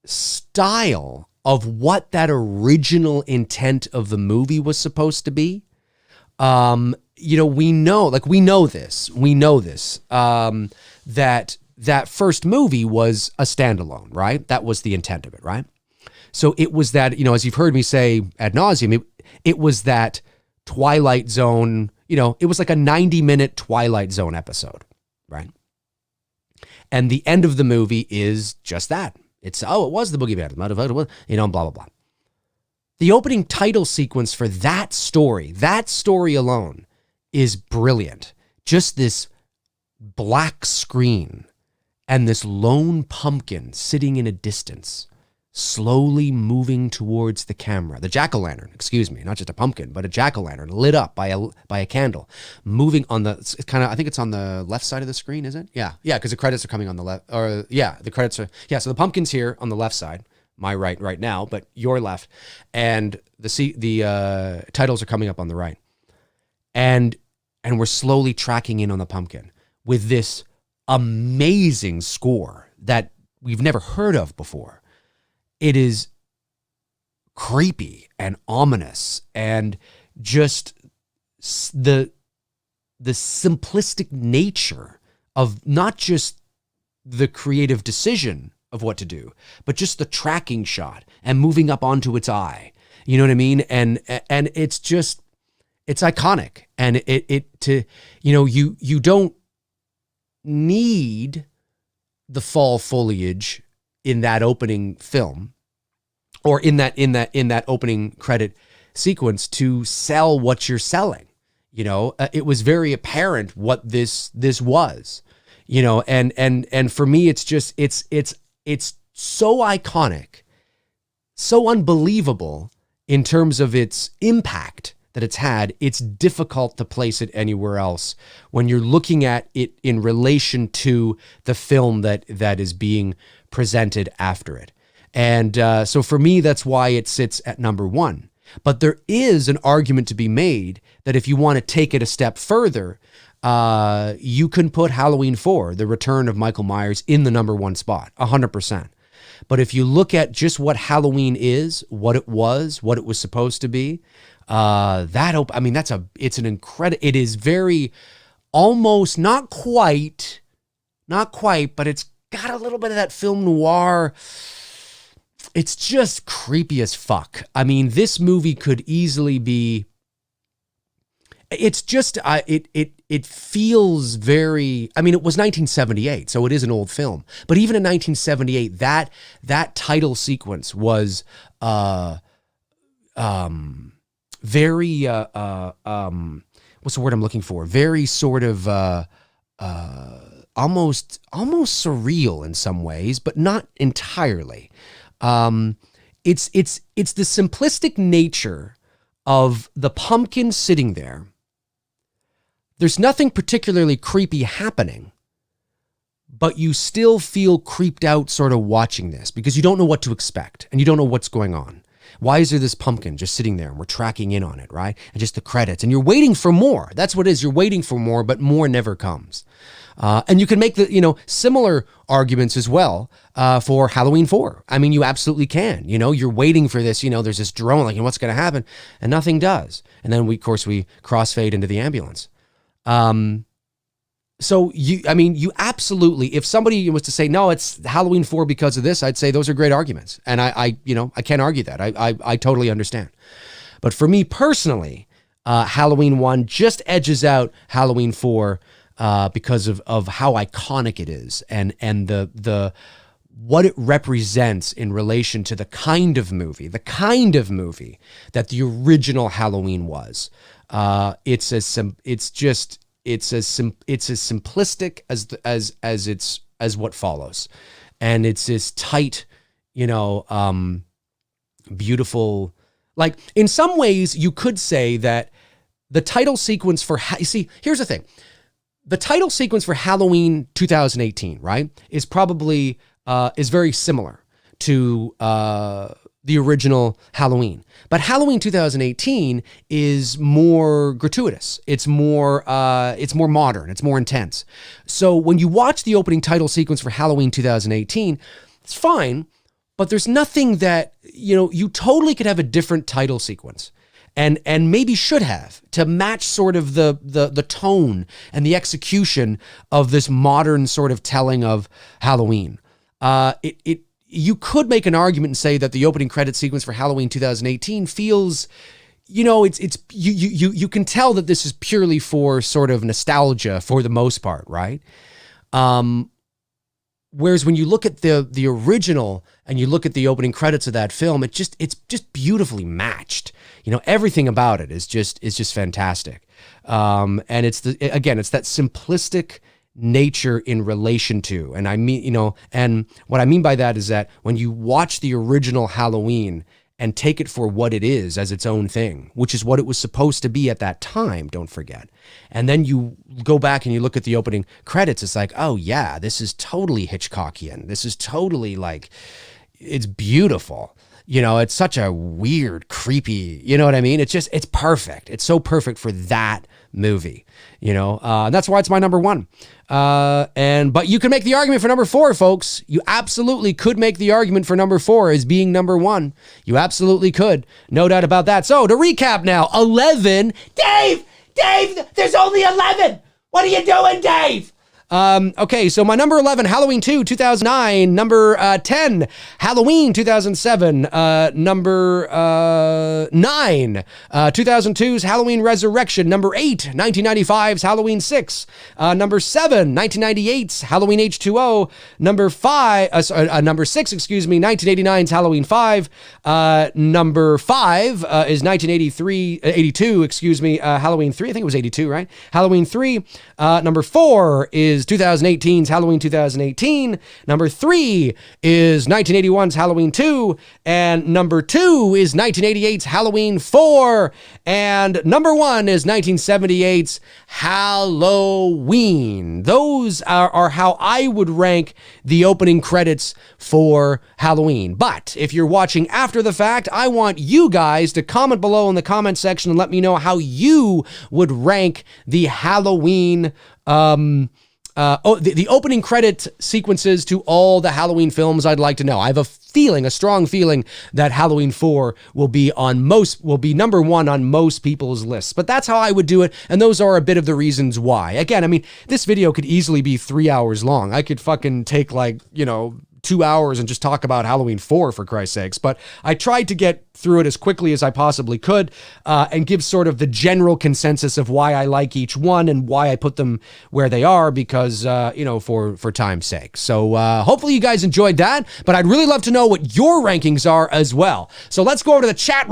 S1: style of what that original intent of the movie was supposed to be. You know, we know this, that first movie was a standalone, right? That was the intent of it, right? So it was that, you know, as you've heard me say ad nauseum, it was that Twilight Zone, you know, it was like a 90-minute Twilight Zone episode, right? And the end of the movie is just that. It was the boogeyman, you know, blah, blah, blah. The opening title sequence for that story alone is brilliant. Just this black screen and this lone pumpkin sitting in a distance, slowly moving towards the camera. The jack-o'-lantern, excuse me, not just a pumpkin, but a jack-o'-lantern lit up by a candle, moving on it's kind of, I think it's on the left side of the screen, is it? Yeah, because the credits are coming on the left, or yeah, the credits are, yeah, so the pumpkin's here on the left side, my right now, but your left, and the titles are coming up on the right. And we're slowly tracking in on the pumpkin with this amazing score that we've never heard of before. It is creepy and ominous, and just the simplistic nature of not just the creative decision of what to do, but just the tracking shot and moving up onto its eye. You know what I mean? And it's just, it's iconic. And you don't need the fall foliage in that opening film, or in that opening credit sequence to sell what you're selling. You know, it was very apparent what this was, you know, and for me, it's just, it's so iconic, so unbelievable in terms of its impact that it's had. It's difficult to place it anywhere else when you're looking at it in relation to the film that is being presented after it. And so for me, that's why it sits at number 1. But there is an argument to be made that if you want to take it a step further, you can put Halloween 4, The Return of Michael Myers, in the number 1 spot, 100%. But if you look at just what Halloween is, what it was supposed to be, it's an incredible, it is very, almost not quite, but it's got a little bit of that film noir. It's just creepy as fuck. I mean, this movie could easily be, it's just, it feels very, I mean, it was 1978, so it is an old film. But even in 1978, that title sequence was very, what's the word I'm looking for? Very sort of almost surreal in some ways, but not entirely. it's the simplistic nature of the pumpkin sitting there. There's nothing particularly creepy happening, but you still feel creeped out sort of watching this because you don't know what to expect and you don't know what's going on. Why is there this pumpkin just sitting there and we're tracking in on it, right? And just the credits and you're waiting for more. That's what it is. You're waiting for more, but more never comes. And you can make the, similar arguments as well for Halloween 4. I mean, you absolutely can. You're waiting for this, there's this drone, like, what's going to happen? And nothing does. And then we crossfade into the ambulance. So you absolutely, if somebody was to say, no, it's Halloween 4 because of this, I'd say those are great arguments. And I can't argue that. I totally understand. But for me personally, Halloween 1 just edges out Halloween 4 because of how iconic it is and the what it represents in relation to the kind of movie that the original Halloween was. It's as simplistic as what follows, and it's this tight, beautiful. Like in some ways, you could say that the title sequence for here's the thing. The title sequence for Halloween 2018, right, is probably is very similar to the original Halloween. But Halloween 2018 is more gratuitous. It's more modern. It's more intense. So when you watch the opening title sequence for Halloween 2018, it's fine, but there's nothing that, you totally could have a different title sequence. And maybe should have to match sort of the tone and the execution of this modern sort of telling of Halloween. You could make an argument and say that the opening credit sequence for Halloween 2018 feels, you can tell that this is purely for sort of nostalgia for the most part, right? Whereas when you look at the original and you look at the opening credits of that film, it's just beautifully matched. Everything about it is just fantastic. And it's that simplistic nature in relation to, and I mean, and what I mean by that is that when you watch the original Halloween and take it for what it is as its own thing, which is what it was supposed to be at that time, don't forget. And then you go back and you look at the opening credits, it's like, oh yeah, this is totally Hitchcockian. This is totally like, it's beautiful. It's such a weird, creepy, you know what I mean? It's perfect. It's so perfect for that movie, that's why it's my number 1. But you can make the argument for number 4, folks. You absolutely could make the argument for number 4 as being number 1. You absolutely could. No doubt about that. So to recap now, 11, Dave, there's only 11. What are you doing, Dave? Okay, so my number 11, Halloween 2, 2009. Number 10, Halloween 2007. Number 9, 2002's Halloween Resurrection. Number 8, 1995's Halloween 6. Number 7, 1998's Halloween H2O. Number 6, 1989's Halloween 5. Number 5 is 82, Halloween 3. I think it was 82, right? Halloween 3. Number 4 is 2018's Halloween 2018. Number 3 is 1981's Halloween 2. And number 2 is 1988's Halloween 4. And number 1 is 1978's Halloween. Those are how I would rank the opening credits for Halloween. But if you're watching after the fact, I want you guys to comment below in the comment section and let me know how you would rank the Halloween the opening credit sequences to all the Halloween films. I'd like to know. I have a strong feeling that Halloween 4 will be number 1 on most people's lists. But that's how I would do it, and those are a bit of the reasons why. Again, I mean, this video could easily be 3 hours long. I could fucking take 2 hours and just talk about Halloween 4 for Christ's sakes. But I tried to get through it as quickly as I possibly could and give sort of the general consensus of why I like each one and why I put them where they are because, for time's sake. So hopefully you guys enjoyed that, but I'd really love to know what your rankings are as well. So let's go over to the chat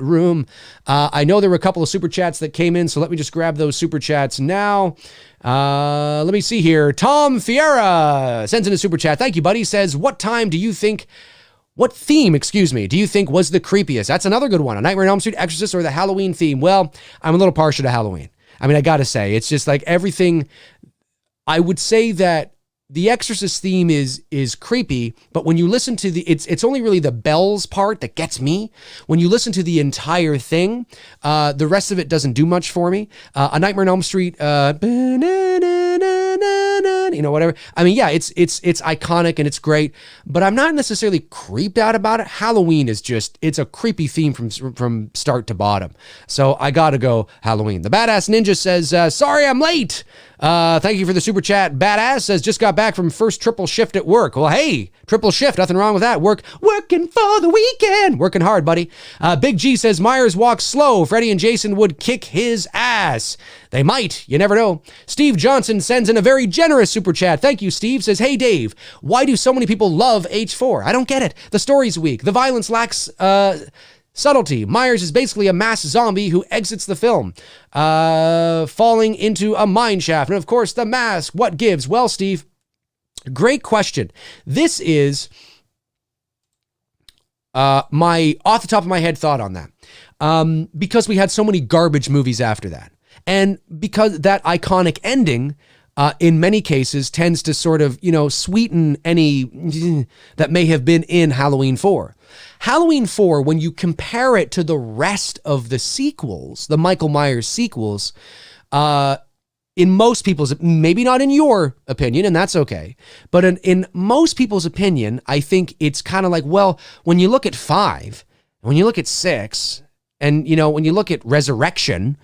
S1: room. I know there were a couple of super chats that came in, so let me just grab those super chats now. Let me see here. Tom Fiera sends in a super chat. Thank you, buddy. Says, what time do you think What theme, excuse me, do you think was the creepiest? That's another good one. A Nightmare on Elm Street, Exorcist, or the Halloween theme? Well, I'm a little partial to Halloween. I mean, I got to say, it's just like everything. I would say that the Exorcist theme is creepy, but when you listen to it's only really the bells part that gets me. When you listen to the entire thing, the rest of it doesn't do much for me. A Nightmare on Elm Street, whatever. I mean, yeah, it's iconic and it's great, but I'm not necessarily creeped out about it. Halloween is just, it's a creepy theme from start to bottom. So I gotta go Halloween. The Badass Ninja says, sorry I'm late. Thank you for the super chat. Badass says, just got back from first triple shift at work. Well, hey, triple shift, nothing wrong with that. Working for the weekend. Working hard, buddy. Big G says, Myers walks slow. Freddy and Jason would kick his ass. They might. You never know. Steve Johnson sends in a very generous super chat. Thank you, Steve. Says, hey, Dave, why do so many people love H4? I don't get it. The story's weak. The violence lacks subtlety. Myers is basically a mass zombie who exits the film, falling into a mine shaft. And of course, the mask. What gives? Well, Steve, great question. This is my off the top of my head thought on that. Because we had so many garbage movies after that. And because that iconic ending, in many cases, tends to sort of, sweeten any that may have been in Halloween 4. Halloween 4, when you compare it to the rest of the sequels, the Michael Myers sequels, in most people's, maybe not in your opinion, and that's okay, but in most people's opinion, I think it's kind of like, well, when you look at 5, when you look at 6, and, when you look at Resurrection,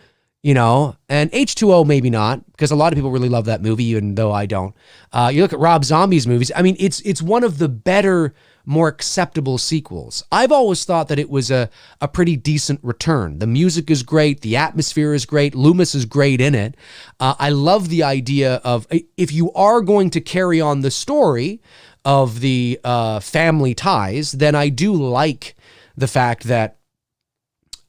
S1: and H2O maybe not, because a lot of people really love that movie, even though I don't. You look at Rob Zombie's movies. I mean, it's one of the better, more acceptable sequels. I've always thought that it was a pretty decent return. The music is great. The atmosphere is great. Loomis is great in it. I love the idea of, if you are going to carry on the story of the family ties, then I do like the fact that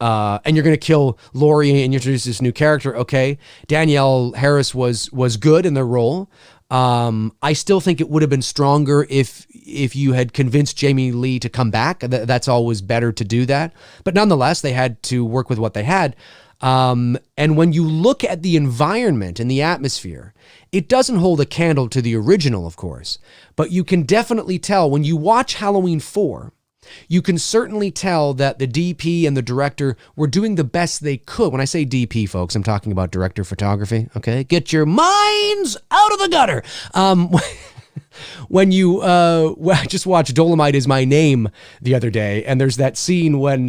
S1: and you're going to kill Laurie and introduce this new character. Okay. Danielle Harris was good in the role. I still think it would have been stronger if you had convinced Jamie Lee to come back. That's always better to do that. But nonetheless, they had to work with what they had. And when you look at the environment and the atmosphere, it doesn't hold a candle to the original, of course, but you can definitely tell when you watch Halloween 4, you can certainly tell that the DP and the director were doing the best they could. When I say DP, folks, I'm talking about director of photography, okay? Get your minds out of the gutter. When you, I just watched Dolomite Is My Name the other day, and there's that scene when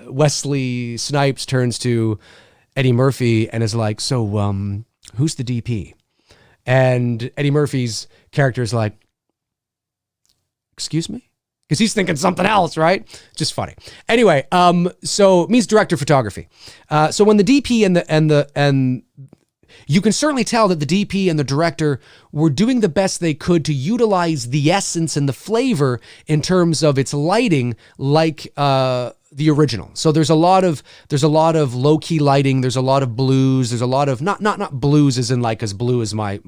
S1: Wesley Snipes turns to Eddie Murphy and is like, so who's the DP? And Eddie Murphy's character is like, excuse me? Because he's thinking something else, right? Just funny. Anyway, so it means director of photography. So when the DP and you can certainly tell that the DP and the director were doing the best they could to utilize the essence and the flavor in terms of its lighting, like the original. So there's a lot of low key lighting. There's a lot of blues. There's a lot of not blues as in like as blue as my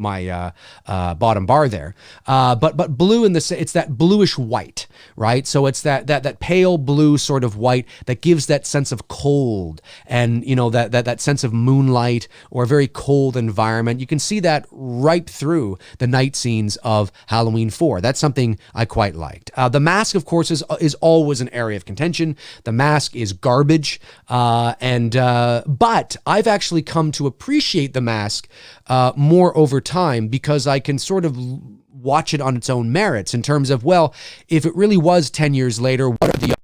S1: bottom bar there, but blue in it's that bluish white, right? So it's that pale blue sort of white that gives that sense of cold and that sense of moonlight or a very cold environment. You can see that right through the night scenes of Halloween 4. That's something I quite liked. The mask, of course, is always an area of contention. The mask is garbage, but I've actually come to appreciate the mask more over time because I can sort of watch it on its own merits in terms of, well, if it really was 10 years later, what are the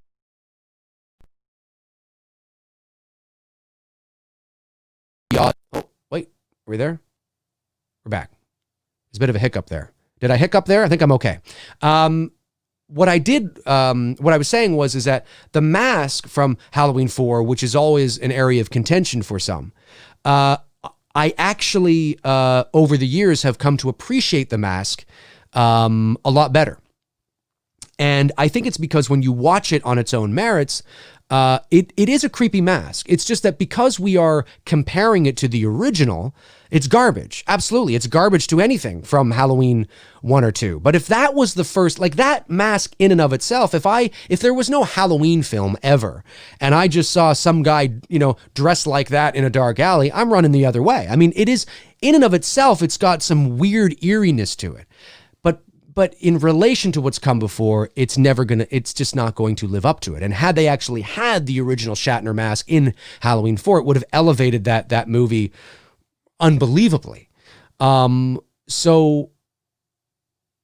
S1: odds? Oh, wait, are we there? We're back. There's a bit of a hiccup there. Did I hiccup there? I think I'm okay. What I was saying is that the mask from Halloween 4, which is always an area of contention for some, I actually, over the years, have come to appreciate the mask a lot better. And I think it's because when you watch it on its own merits, it is a creepy mask. It's just that because we are comparing it to the original, it's garbage. Absolutely. It's garbage to anything from Halloween 1 or 2. But if that was the first, like that mask in and of itself, if there was no Halloween film ever, and I just saw some guy, dressed like that in a dark alley, I'm running the other way. I mean, it is in and of itself, it's got some weird eeriness to it. But in relation to what's come before, it's just not going to live up to it. And had they actually had the original Shatner mask in Halloween 4, it would have elevated that movie unbelievably.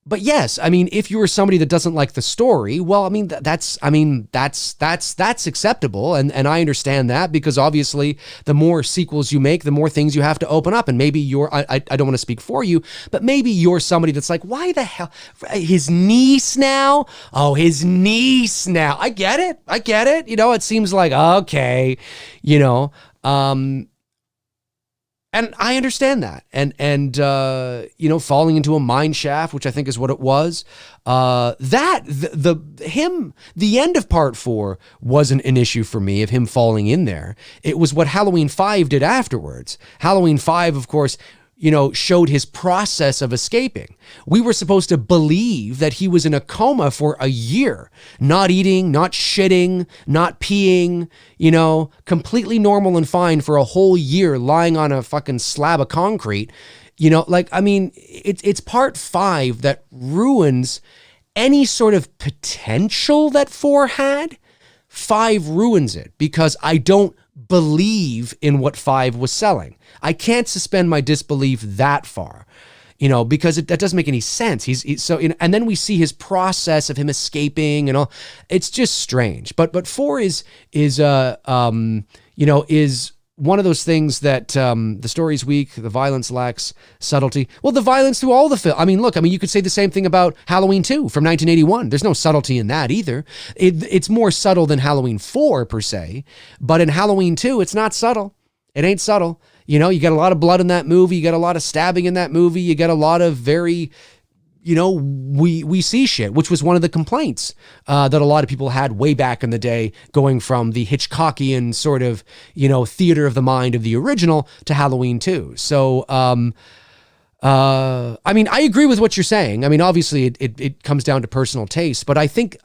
S1: But yes, I mean, if you were somebody that doesn't like the story, well, I mean, that's acceptable. And I understand that, because obviously the more sequels you make, the more things you have to open up. And maybe I don't want to speak for you, but maybe you're somebody that's like, why the hell, his niece now? Oh, his niece now. I get it. It seems like, okay, and I understand that. And falling into a mine shaft, which I think is what it was, the end of part 4 wasn't an issue for me of him falling in there. It was what Halloween 5 did afterwards. Halloween 5, of course, showed his process of escaping. We were supposed to believe that he was in a coma for a year, not eating, not shitting, not peeing, completely normal and fine for a whole year, lying on a fucking slab of concrete. It's part 5 that ruins any sort of potential that 4 had. 5 ruins it, because I don't believe in what 5 was selling. I can't suspend my disbelief that far, because that doesn't make any sense. And then we see his process of him escaping and all. It's just strange. But 4 is one of those things that the story's weak, the violence lacks subtlety. Well, the violence through all the film. You could say the same thing about Halloween 2 from 1981. There's no subtlety in that either. It's more subtle than Halloween 4 per se, but in Halloween 2, it's not subtle. It ain't subtle. You got a lot of blood in that movie. You got a lot of stabbing in that movie. You got a lot of very, we see shit, which was one of the complaints that a lot of people had way back in the day, going from the Hitchcockian sort of, theater of the mind of the original to Halloween 2. So, I agree with what you're saying. Obviously it comes down to personal taste, but I think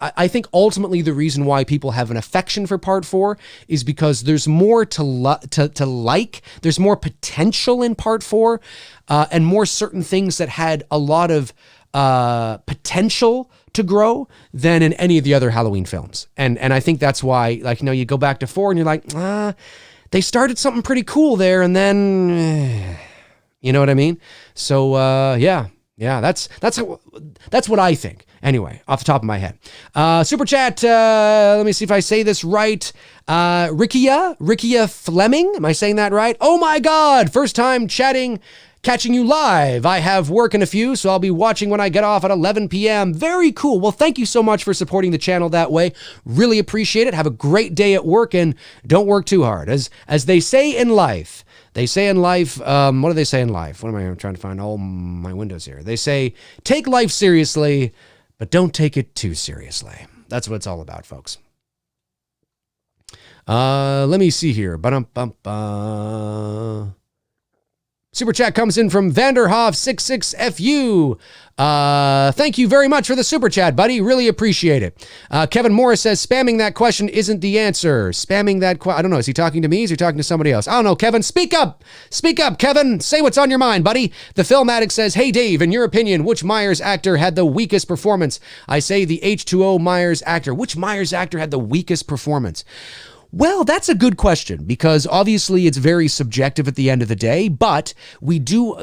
S1: ultimately the reason why people have an affection for part 4 is because there's more to like. There's more potential in part 4, and more certain things that had a lot of potential to grow than in any of the other Halloween films. And I think that's why, you go back to 4 and you're like, they started something pretty cool there, and then you know what I mean? So that's what I think. Anyway, off the top of my head. Super chat, let me see if I say this right. Rikia Fleming, am I saying that right? Oh my God, first time catching you live. I have work in a few, so I'll be watching when I get off at 11 p.m. Very cool. Well, thank you so much for supporting the channel that way. Really appreciate it. Have a great day at work, and don't work too hard. As they say in life, what do they say in life? What am I trying to find? All my windows here. They say, take life seriously, but don't take it too seriously. That's what it's all about, folks. Let me see here. Super chat comes in from Vanderhoff66FU. Thank you very much for the super chat, buddy. Really appreciate it. Kevin Morris says, spamming that question isn't the answer. Spamming that I don't know. Is he talking to me? Is he talking to somebody else? I don't know, Kevin. Speak up. Speak up, Kevin. Say what's on your mind, buddy. The Film Addict says, hey, Dave, in your opinion, which Myers actor had the weakest performance? I say the H2O Myers actor. Which Myers actor had the weakest performance? Well, that's a good question, because obviously it's very subjective at the end of the day, but we do,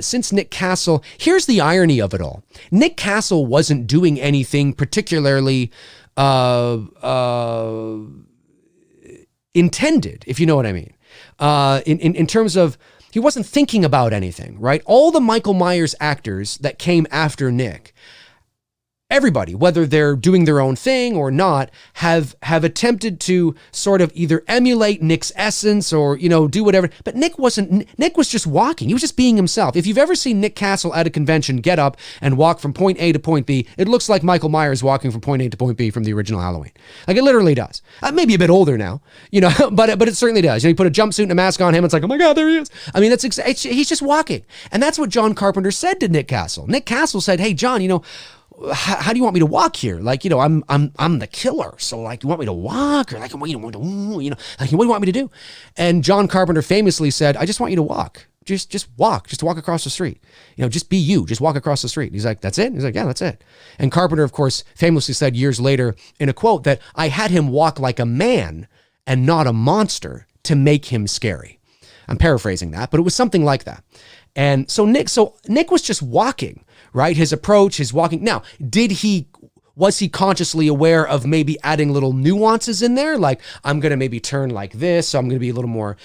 S1: since Nick Castle, here's the irony of it all. Nick Castle wasn't doing anything particularly intended, if you know what I mean, in terms of, he wasn't thinking about anything, right? All the Michael Myers actors that came after Nick everybody, whether they're doing their own thing or not, have attempted to sort of either emulate Nick's essence or, do whatever. But Nick was just walking. He was just being himself. If you've ever seen Nick Castle at a convention get up and walk from point A to point B, it looks like Michael Myers walking from point A to point B from the original Halloween. Like, it literally does. Maybe a bit older now, but it certainly does. You put a jumpsuit and a mask on him, it's like, oh my God, there he is. I mean, he's just walking. And that's what John Carpenter said to Nick Castle. Nick Castle said, hey, John, how do you want me to walk here? Like, I'm the killer. So like, you want me to walk or like, what do you want me to do? And John Carpenter famously said, I just want you to walk. Just walk across the street. Just be you, just walk across the street. He's like, that's it? He's like, yeah, that's it. And Carpenter, of course, famously said years later in a quote that I had him walk like a man and not a monster to make him scary. I'm paraphrasing that, but it was something like that. And so Nick was just walking, right? His approach, his walking. Now, was he consciously aware of maybe adding little nuances in there? Like, I'm going to maybe turn like this. So I'm going to be a little more,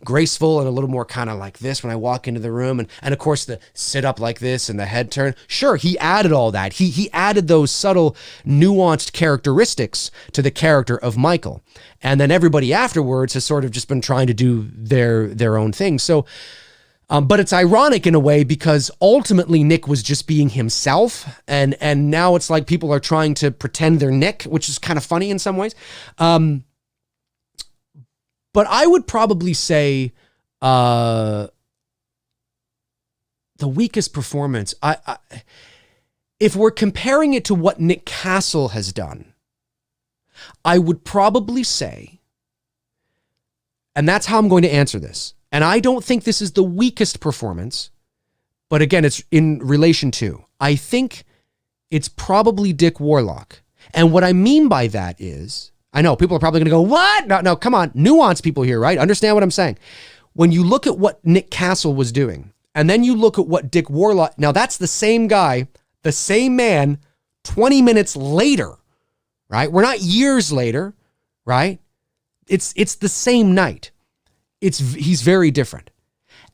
S1: graceful and a little more kind of like this when I walk into the room. And of course, the sit up like this and the head turn. Sure, he added all that. He added those subtle, nuanced characteristics to the character of Michael. And then everybody afterwards has sort of just been trying to do their own thing. So, but it's ironic in a way because ultimately Nick was just being himself, and now it's like people are trying to pretend they're Nick, which is kind of funny in some ways. But I would probably say the weakest performance, if we're comparing it to what Nick Castle has done, I would probably say, and that's how I'm going to answer this. And I don't think this is the weakest performance, but again, it's in relation to. I think it's probably Dick Warlock. And what I mean by that is, I know people are probably going to go, what? No, come on. Nuance people here, right? Understand what I'm saying. When you look at what Nick Castle was doing, and then you look at what Dick Warlock, now that's the same guy, the same man, 20 minutes later, right? We're not years later, right? It's the same night. He's very different.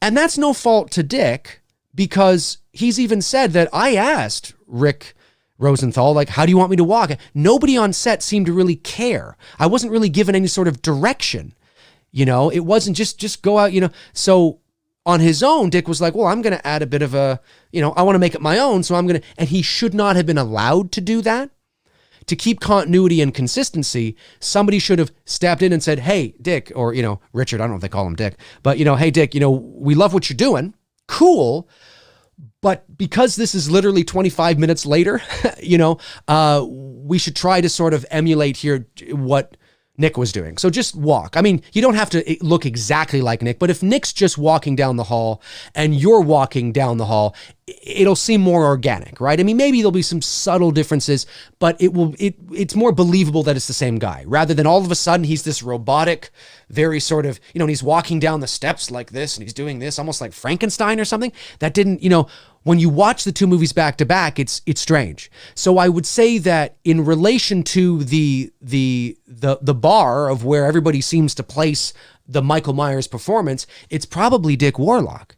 S1: And that's no fault to Dick, because he's even said that I asked Rick Rosenthal, like, how do you want me to walk? Nobody on set seemed to really care. I wasn't really given any sort of direction. It wasn't just go out, So on his own, Dick was like, well, I'm going to add a bit of I want to make it my own. So and he should not have been allowed to do that. To keep continuity and consistency, somebody should have stepped in and said, hey, Dick, or, Richard, I don't know if they call him Dick, but, hey, Dick, we love what you're doing. Cool. But because this is literally 25 minutes later, we should try to sort of emulate here what Nick was doing. So just walk. I mean, you don't have to look exactly like Nick, but if Nick's just walking down the hall and you're walking down the hall, it'll seem more organic, right? I mean, maybe there'll be some subtle differences, but it's more believable that it's the same guy rather than all of a sudden he's this robotic, very sort of, and he's walking down the steps like this and he's doing this almost like Frankenstein or something. That didn't, when you watch the two movies back to back, it's strange. So I would say that in relation to the bar of where everybody seems to place the Michael Myers performance, it's probably Dick Warlock.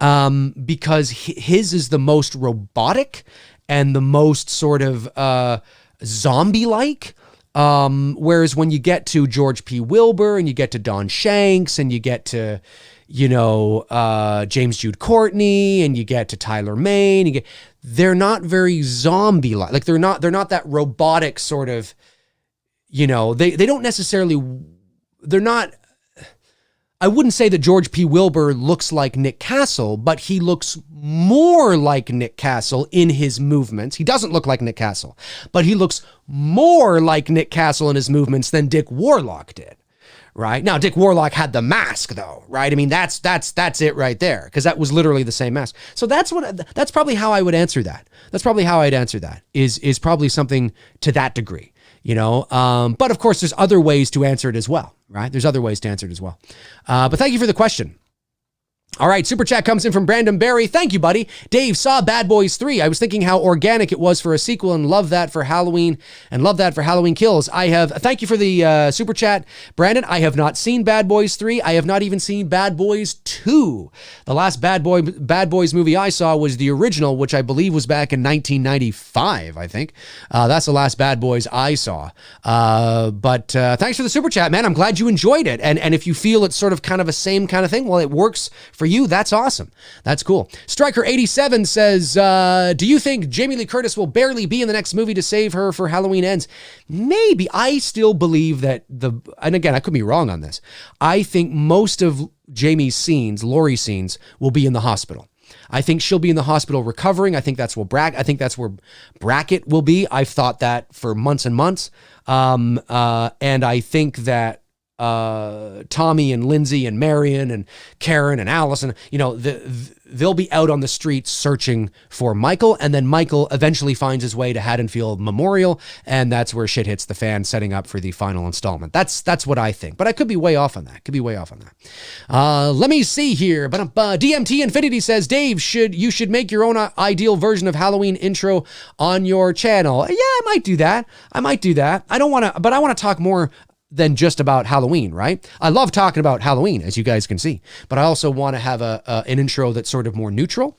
S1: Because his is the most robotic and the most sort of zombie-like. Whereas when you get to George P. Wilbur and you get to Don Shanks and you get to, James Jude Courtney and you get to Tyler Mane, they're not very zombie-like. Like they're not that robotic sort of, they don't necessarily, they're not. I wouldn't say that George P. Wilbur looks like Nick Castle, but he looks more like Nick Castle in his movements. He doesn't look like Nick Castle, but he looks more like Nick Castle in his movements than Dick Warlock did, right? Now, Dick Warlock had the mask, though, right? I mean, that's it right there, because that was literally the same mask. So that's probably how I would answer that. That's probably how I'd answer that, is probably something to that degree. But of course there's other ways to answer it as well, right? There's other ways to answer it as well. But thank you for the question. All right, super chat comes in from Brandon Barry. Thank you, buddy. Dave, saw Bad Boys 3. I was thinking how organic it was for a sequel and love that for Halloween Kills. Thank you for the super chat, Brandon. I have not seen Bad Boys 3. I have not even seen Bad Boys 2. The last Bad Boys movie I saw was the original, which I believe was back in 1995, I think. That's the last Bad Boys I saw. But thanks for the super chat, man. I'm glad you enjoyed it. And if you feel it's sort of kind of a same kind of thing, well, it works for you. That's awesome. That's cool. Striker87 says, do you think Jamie Lee Curtis will barely be in the next movie to save her for Halloween Ends? Maybe. I still believe that and again, I could be wrong on this. I think most of Jamie's scenes, Laurie's scenes, will be in the hospital. I think she'll be in the hospital recovering. I think that's where Brackett will be. I've thought that for months and months. And I think that Tommy and Lindsay and Marion and Karen and Allison, they'll be out on the streets searching for Michael, and then Michael eventually finds his way to Haddonfield Memorial, and that's where shit hits the fan, setting up for the final installment. That's what I think, but I could be way off on that. Let me see here. But DMT Infinity says, Dave, you should make your own ideal version of Halloween intro on your channel. Yeah, I might do that. I want to talk more than just about Halloween, right? I love talking about Halloween, as you guys can see, but I also want to have an intro that's sort of more neutral.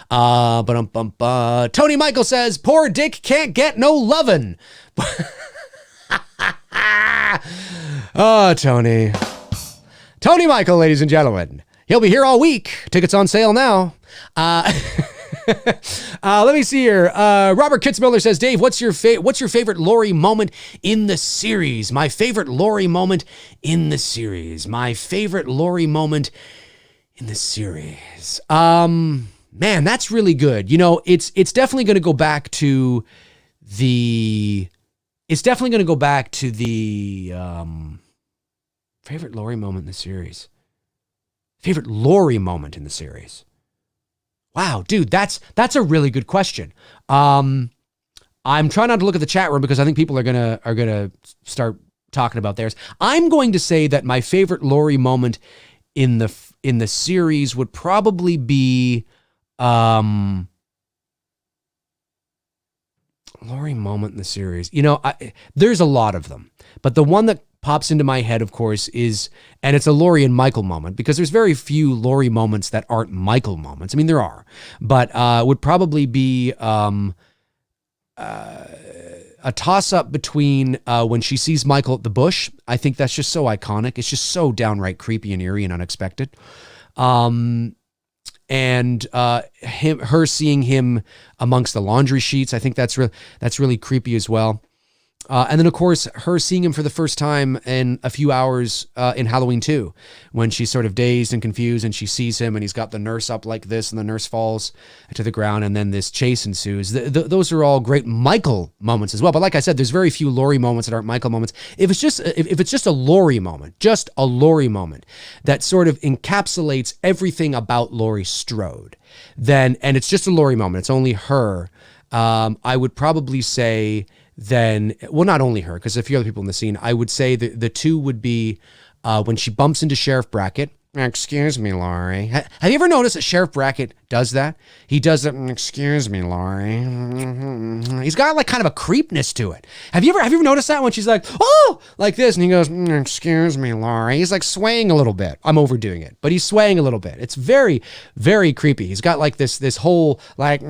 S1: Tony Michael says, poor Dick can't get no lovin'. Oh, Tony Michael, ladies and gentlemen. He'll be here all week. Tickets on sale now. Let me see here. Robert Kitzmiller says, Dave, what's your favorite Laurie moment in the series? My favorite Laurie moment in the series. Man, that's really good. It's definitely going to go back to the favorite Laurie moment in the series. Favorite Laurie moment in the series. Wow, dude, that's a really good question. I'm trying not to look at the chat room because I think people are gonna start talking about theirs. I'm going to say that my favorite Laurie moment in the series would probably be Laurie moment in the series. There's a lot of them, but the one that pops into my head, of course, and it's a Laurie and Michael moment, because there's very few Laurie moments that aren't Michael moments. I mean, there are, but would probably be a toss-up between when she sees Michael at the bush. I think that's just so iconic. It's just so downright creepy and eerie and unexpected. And her seeing him amongst the laundry sheets, I think that's really creepy as well. And then, of course, her seeing him for the first time in a few hours in Halloween 2, when she's sort of dazed and confused and she sees him and he's got the nurse up like this and the nurse falls to the ground and then this chase ensues. Those are all great Michael moments as well. But like I said, there's very few Laurie moments that aren't Michael moments. If it's just a Laurie moment, that sort of encapsulates everything about Laurie Strode, and it's just a Laurie moment, it's only her, I would probably say... not only her, because a few other people in the scene, I would say the two would be when she bumps into Sheriff Brackett. Excuse me, Laurie. Have you ever noticed that Sheriff Brackett does that? He does that, excuse me, Laurie. He's got like kind of a creepness to it. Have you ever noticed that when she's like, oh, like this, and he goes, excuse me, Laurie. He's like swaying a little bit. I'm overdoing it, but he's swaying a little bit. It's very, very creepy. He's got like this whole like,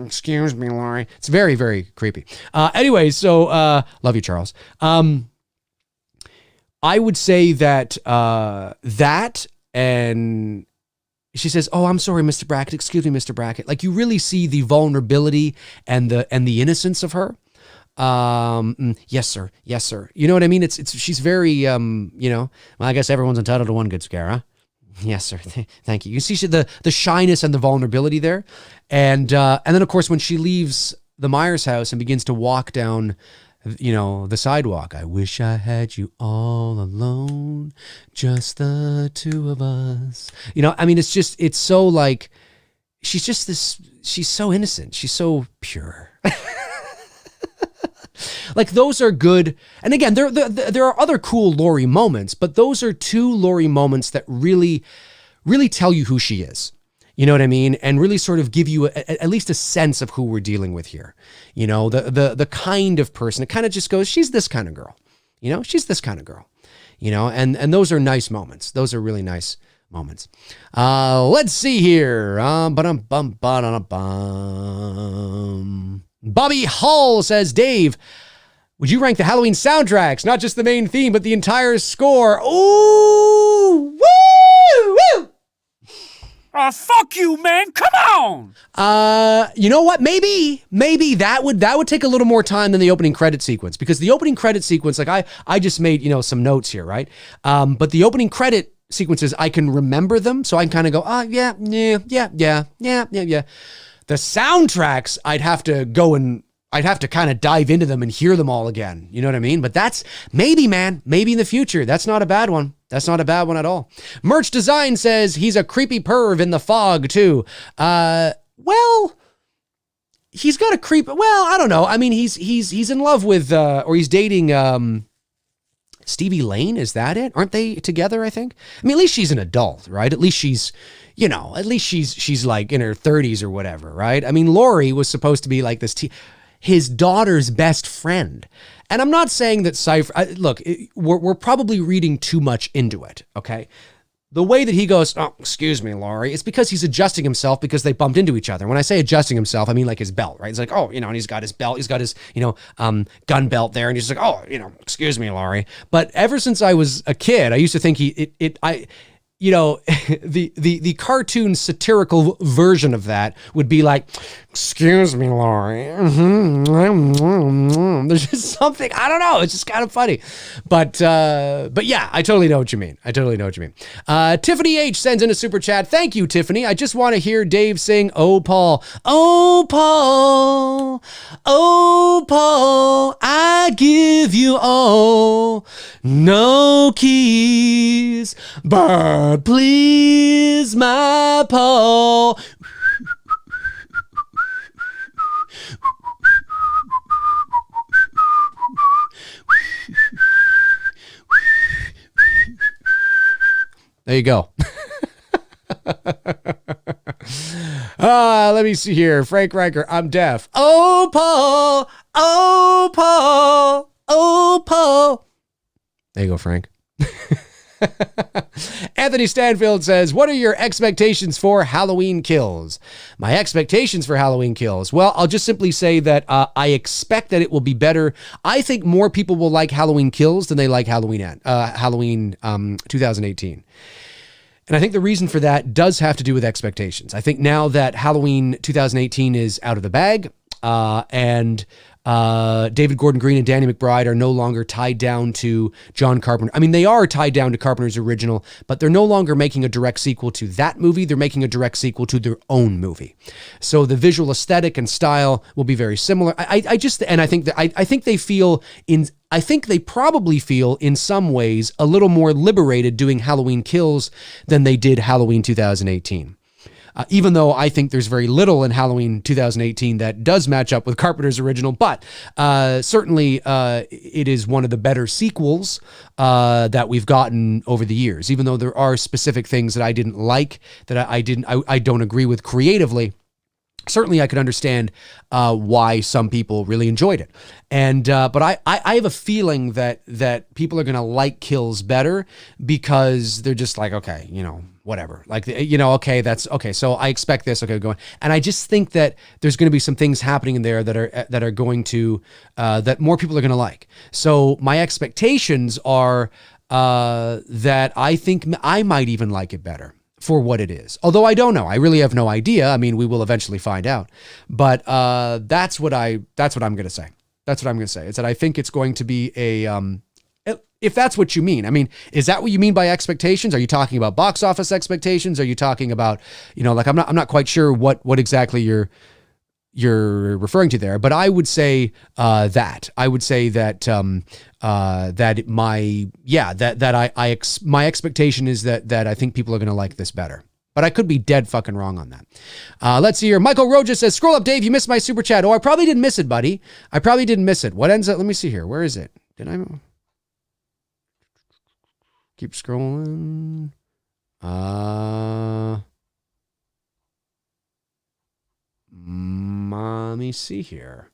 S1: excuse me, Laurie. It's very, very creepy. Anyway, so love you, Charles. I would say that and she says, oh, I'm sorry, Mr. Brackett. Excuse me, Mr. Brackett. Like, you really see the vulnerability and the innocence of her. Yes, sir. Yes, sir. You know what I mean? She's very, well, I guess everyone's entitled to one good scare, huh? Yes, sir. Thank you. You see the shyness and the vulnerability there. And then, of course, when she leaves the Myers house and begins to walk down the sidewalk. I wish I had you all alone, just the two of us. It's so like, she's so innocent. She's so pure. Like, those are good. And again, there are other cool Laurie moments, but those are two Laurie moments that really really tell you who she is. You know what I mean? And really sort of give you at least a sense of who we're dealing with here. You know, the kind of person. It kind of just goes, she's this kind of girl. You know, she's this kind of girl. You know, and those are nice moments. Those are really nice moments. Let's see here. Bobby Hall says, Dave, would you rank the Halloween soundtracks, not just the main theme, but the entire score? Ooh, woo, woo.
S2: Fuck you, man. Come on.
S1: You know what? Maybe that would take a little more time than the opening credit sequence, because the opening credit sequence, like I just made, some notes here, right? But the opening credit sequences, I can remember them, so I can kind of go, yeah. The soundtracks, I'd have to kind of dive into them and hear them all again. You know what I mean? But that's maybe in the future. That's not a bad one. That's not a bad one at all. Merch Design says he's a creepy perv in The Fog too. Well, he's got a creep. Well, I don't know. I mean, he's in love with, or he's dating, Stevie Lane. Is that it? Aren't they together? I think. I mean, at least she's an adult, right? At least she's like in her 30s or whatever, right? I mean, Lori was supposed to be like this, his daughter's best friend. And I'm not saying that Cypher, look, we're probably reading too much into it, okay? The way that he goes, oh, excuse me, Laurie, it's because he's adjusting himself because they bumped into each other. When I say adjusting himself, I mean like his belt, right? He's like, oh, and he's got his belt, he's got his, gun belt there, and he's like, oh, excuse me, Laurie. But ever since I was a kid, I used to think the cartoon satirical version of that would be like, excuse me, Laurie. There's just something, I don't know. It's just kind of funny. But yeah, I totally know what you mean. Tiffany H sends in a super chat. Thank you, Tiffany. I just want to hear Dave sing, Oh, Paul. Oh, Paul. Oh, Paul. I give you all. No keys, but please, my Paul. There you go. Let me see here. Frank Riker, I'm deaf. Oh, Paul. Oh, Paul. Oh, Paul. There you go, Frank. Anthony Stanfield says, what are your expectations for Halloween Kills? My expectations for Halloween Kills? Well, I'll just simply say that I expect that it will be better. I think more people will like Halloween Kills than they like Halloween 2018. And I think the reason for that does have to do with expectations. I think now that Halloween 2018 is out of the bag, and David Gordon Green and Danny McBride are no longer tied down to John Carpenter. I mean, they are tied down to Carpenter's original, but they're no longer making a direct sequel to that movie. They're making a direct sequel to their own movie. So the visual aesthetic and style will be very similar. I think they probably feel in some ways a little more liberated doing Halloween Kills than they did Halloween 2018. Even though I think there's very little in Halloween 2018 that does match up with Carpenter's original, but certainly it is one of the better sequels that we've gotten over the years. Even though there are specific things that I didn't like, that I don't agree with creatively. Certainly I could understand why some people really enjoyed it. And but I have a feeling that people are going to like Kills better because they're just like, okay, whatever. Like, okay, that's okay. So I expect this. Okay, going. And I just think that there's going to be some things happening in there that are going to that more people are going to like. So my expectations are that I think I might even like it better for what it is. Although I don't know. I really have no idea. I mean, we will eventually find out. But that's what I'm going to say. That's what I'm going to say. It's that I think it's going to be if that's what you mean. I mean, is that what you mean by expectations? Are you talking about box office expectations? Are you talking about, like I'm not quite sure what exactly you're referring to there, but I would say that my expectation is that I think people are going to like this better. But I could be dead fucking wrong on that. Let's see here. Michael Roja says, scroll up, Dave. You missed my super chat. Oh, I probably didn't miss it, buddy. I probably didn't miss it. What ends up? Let me see here. Where is it? Did I keep scrolling? Let me see here.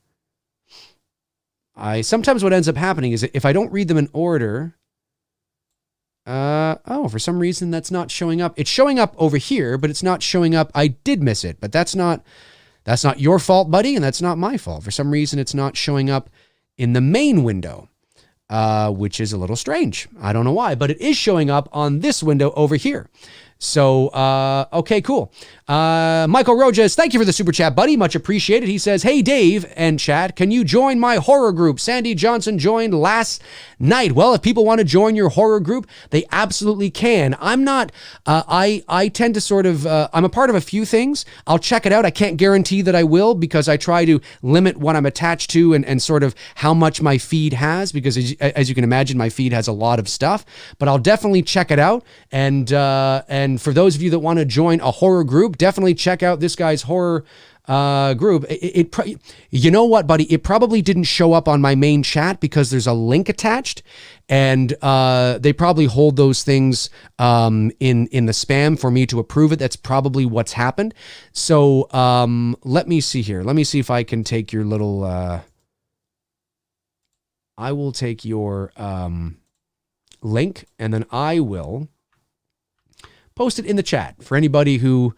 S1: Sometimes what ends up happening is if I don't read them in order, for some reason that's not showing up. It's showing up over here, but it's not showing up. I did miss it, but that's not your fault, buddy, and that's not my fault. For some reason, it's not showing up in the main window, which is a little strange. I don't know why, but it is showing up on this window over here. So, okay, cool. Michael Rojas, thank you for the super chat, buddy. Much appreciated. He says, hey, Dave and chat, can you join my horror group? Sandy Johnson joined last night. Well, if people want to join your horror group, they absolutely can. I'm not, I tend to sort of, I'm a part of a few things. I'll check it out. I can't guarantee that I will because I try to limit what I'm attached to and sort of how much my feed has, because as you can imagine, my feed has a lot of stuff, but I'll definitely check it out. And for those of you that want to join a horror group, definitely check out this guy's horror group. You know what, buddy? It probably didn't show up on my main chat because there's a link attached, and they probably hold those things in the spam for me to approve it. That's probably what's happened. So let me see here. Let me see if I can take your little. I will take your link, and then I will post it in the chat for anybody who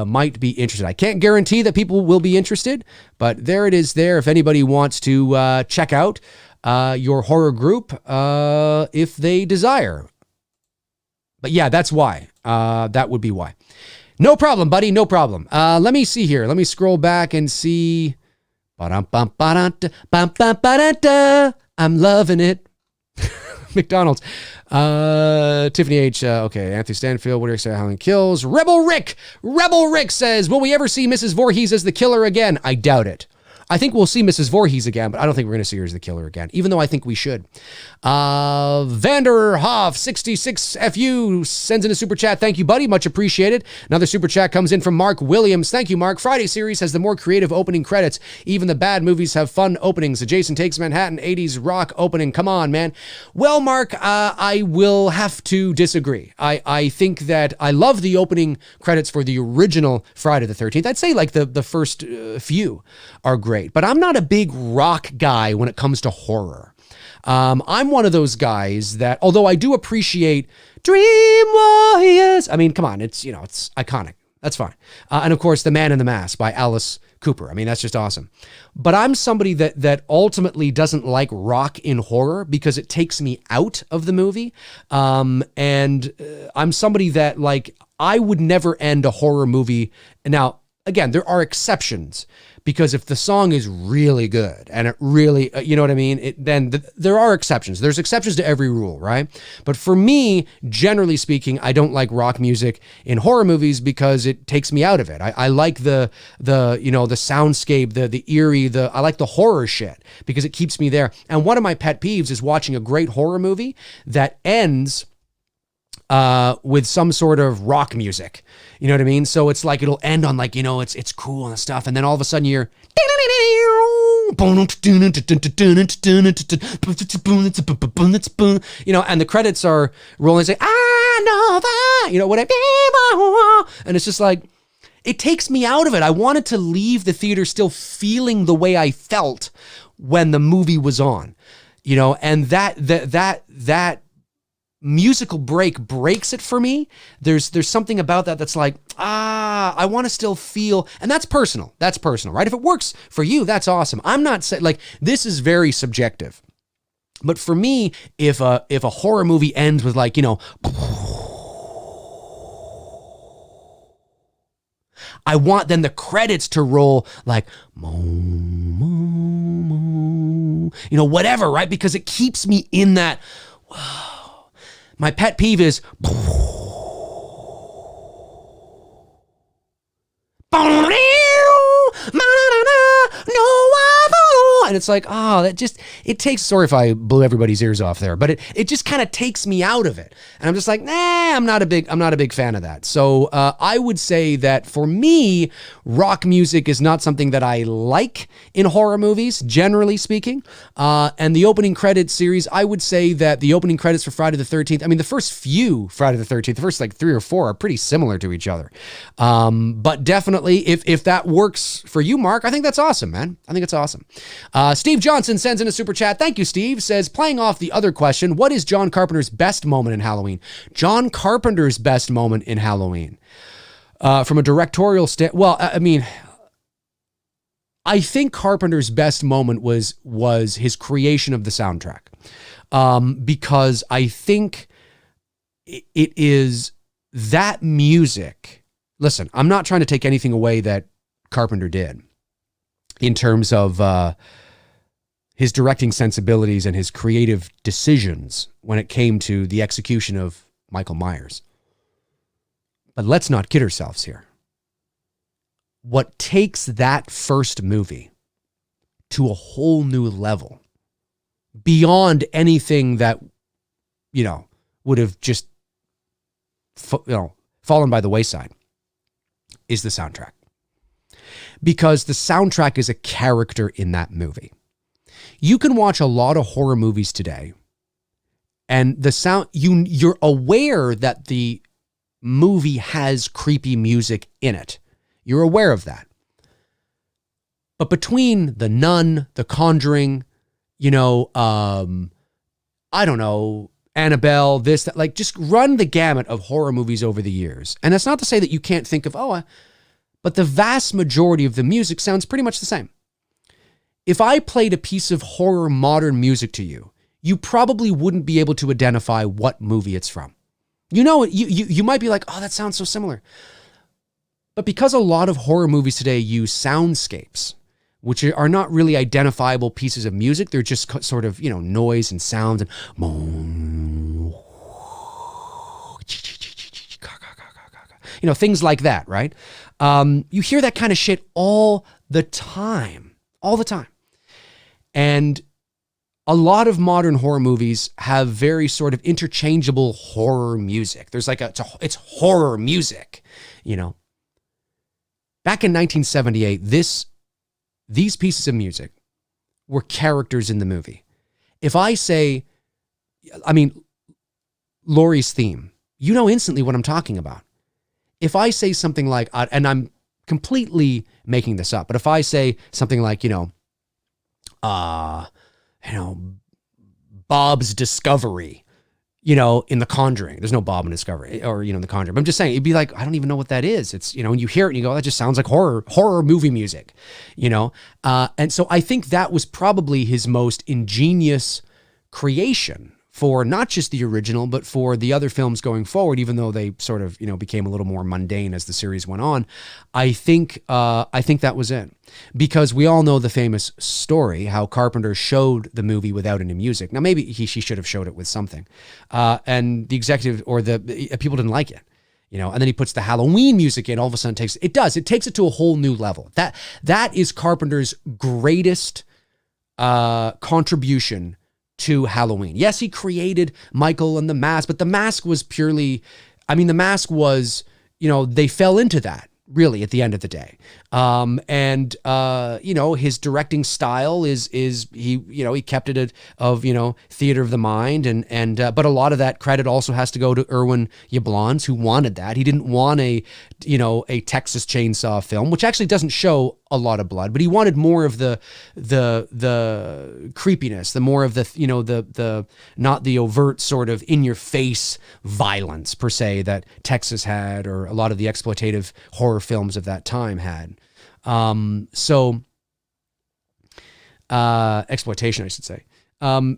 S1: might be interested. I can't guarantee that people will be interested, but there it is there if anybody wants to check out your horror group if they desire. But yeah, that's why. That would be why. No problem, buddy. No problem. Let me see here. Let me scroll back and see. I'm loving it. McDonald's. Tiffany H. Okay. Anthony Stanfield. What do you say? Howling Kills. Rebel Rick says, will we ever see Mrs. Voorhees as the killer again? I doubt it. I think we'll see Mrs. Voorhees again, but I don't think we're going to see her as the killer again, even though I think we should. Vanderhoff 66 FU sends in a super chat. Thank you, buddy. Much appreciated. Another super chat comes in from Mark Williams. Thank you, Mark. Friday series has the more creative opening credits. Even the bad movies have fun openings. The Jason Takes Manhattan 80s rock opening. Come on, man. Well, Mark, I will have to disagree. I think that I love the opening credits for the original Friday the 13th. I'd say like the first few are great, but I'm not a big rock guy when it comes to horror. I'm one of those guys that, although I do appreciate Dream Warriors, I mean, come on, it's iconic. That's fine. And of course, The Man in the Mask by Alice Cooper. I mean, that's just awesome. But I'm somebody that ultimately doesn't like rock in horror because it takes me out of the movie. And I'm somebody that, like, I would never end a horror movie. Now, again, there are exceptions, because if the song is really good and it really, you know what I mean? Then there are exceptions. There's exceptions to every rule, right? But for me, generally speaking, I don't like rock music in horror movies because it takes me out of it. I like the soundscape, the eerie, I like the horror shit because it keeps me there. And one of my pet peeves is watching a great horror movie that ends with some sort of rock music. You know what I mean? So it's like it'll end on like, it's cool and stuff, and then all of a sudden you're and the credits are rolling, say, I know that, whatever. And it's just like, it takes me out of it. I wanted to leave the theater still feeling the way I felt when the movie was on, and that musical break breaks it for me. There's something about that's like, I want to still feel, and that's personal, right? If it works for you, that's awesome. I'm not saying, like, this is very subjective, but for me, if a horror movie ends with like, I want then the credits to roll like, whatever, right? Because it keeps me in that, whoa. My pet peeve is, And it's like, it takes, sorry if I blew everybody's ears off there, but it just kind of takes me out of it. And I'm just like, I'm not a big fan of that. So I would say that for me, rock music is not something that I like in horror movies, generally speaking. And the opening credits series, I would say that the opening credits for Friday the 13th, I mean, the first few Friday the 13th, the first like 3 or 4 are pretty similar to each other. But definitely, if that works for you, Mark, I think that's awesome, man. I think it's awesome. Steve Johnson sends in a super chat. Thank you, Steve. Says, playing off the other question, what is John Carpenter's best moment in Halloween? John Carpenter's best moment in Halloween. From a directorial I think Carpenter's best moment was his creation of the soundtrack. Because I think it is that music. Listen, I'm not trying to take anything away that Carpenter did in terms of his directing sensibilities and his creative decisions when it came to the execution of Michael Myers. But let's not kid ourselves here. What takes that first movie to a whole new level, beyond anything that, would have just, fallen by the wayside, is the soundtrack. Because the soundtrack is a character in that movie. You can watch a lot of horror movies today, and the sound, you're aware that the movie has creepy music in it. You're aware of that. But between The Nun, The Conjuring, I don't know, Annabelle, this, that, like, just run the gamut of horror movies over the years. And that's not to say that you can't think of, but the vast majority of the music sounds pretty much the same. If I played a piece of horror modern music to you, you probably wouldn't be able to identify what movie it's from. You might be like, that sounds so similar. But because a lot of horror movies today use soundscapes, which are not really identifiable pieces of music, they're just sort of, noise and sounds and things like that, right? You hear that kind of shit all the time. And a lot of modern horror movies have very sort of interchangeable horror music. There's like it's horror music, Back in 1978, these pieces of music were characters in the movie. If I say, Laurie's theme, you know instantly what I'm talking about. If I say something like, and I'm completely making this up, but if I say something like, Bob's Discovery, in The Conjuring. There's no Bob in Discovery or, in The Conjuring. But I'm just saying, it'd be like, I don't even know what that is. It's, when you hear it and you go, that just sounds like horror movie music, And so I think that was probably his most ingenious creation for not just the original, but for the other films going forward, even though they sort of, became a little more mundane as the series went on. I think that was it. Because we all know the famous story, how Carpenter showed the movie without any music. Now, maybe she should have showed it with something. And the executive or the people didn't like it. And then he puts the Halloween music in, all of a sudden it takes it to a whole new level. That is Carpenter's greatest contribution to Halloween. Yes, he created Michael and the Mask, but the Mask was purely, the Mask was, they fell into that really at the end of the day. His directing style is he kept it of, theater of the mind but a lot of that credit also has to go to Irwin Yablans, who wanted that. He didn't want a Texas Chainsaw film, which actually doesn't show a lot of blood, but he wanted more of the creepiness, the more of the not the overt sort of in your face violence per se that Texas had, or a lot of the exploitative horror films of that time had. Exploitation, I should say. But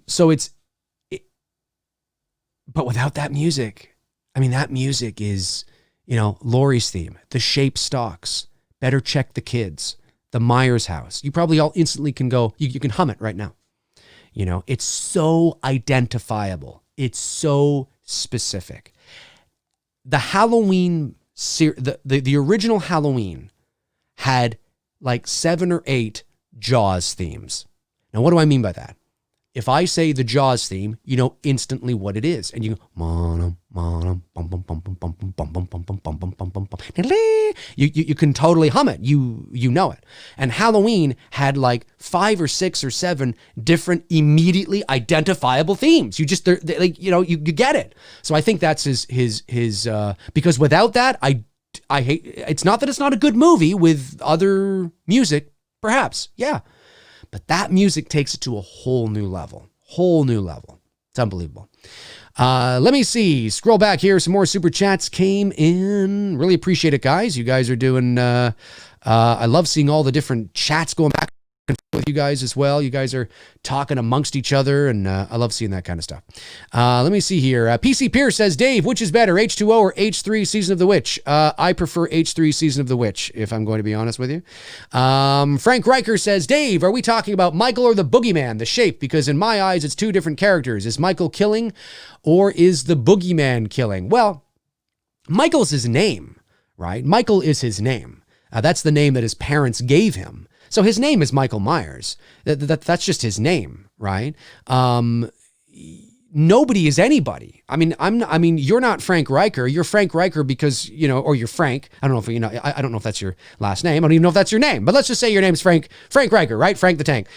S1: without that music, that music is, Laurie's theme, The Shape Stalks, Better Check the Kids, The Myers House. You probably all instantly can go, you can hum it right now. It's so identifiable. It's so specific. The Halloween, the original Halloween had like 7 or 8 Jaws themes. Now, what do I mean by that? If I say the Jaws theme, you know instantly what it is. And you go, you can totally hum it. You know it. And Halloween had like 5 or 6 or 7 different immediately identifiable themes. You just, like, you get it. So I think that's his because without that, I hate, it's not that it's not a good movie with other music, perhaps. Yeah. But that music takes it to a whole new level. It's unbelievable. Let me see. Scroll back here. Some more super chats came in. Really appreciate it, guys. You guys are doing, I love seeing all the different chats going back with you guys as well. You guys are talking amongst each other, and I love seeing that kind of stuff. Let me see here. PC Pierce says, Dave, which is better, H2O or H3 Season of the Witch? I prefer H3 Season of the Witch, if I'm going to be honest with you. Frank Riker says, Dave, are we talking about Michael or the Boogeyman, the shape? Because in my eyes, it's 2 different characters. Is Michael killing or is the Boogeyman killing? Well, Michael's his name, right? Michael is his name. That's the name that his parents gave him. So his name is Michael Myers. That's just his name, right? Nobody is anybody. I mean, you're not Frank Riker. You're Frank Riker because, or you're Frank. I don't know if I don't know if that's your last name. I don't even know if that's your name. But let's just say your name's Frank Riker, right? Frank the Tank.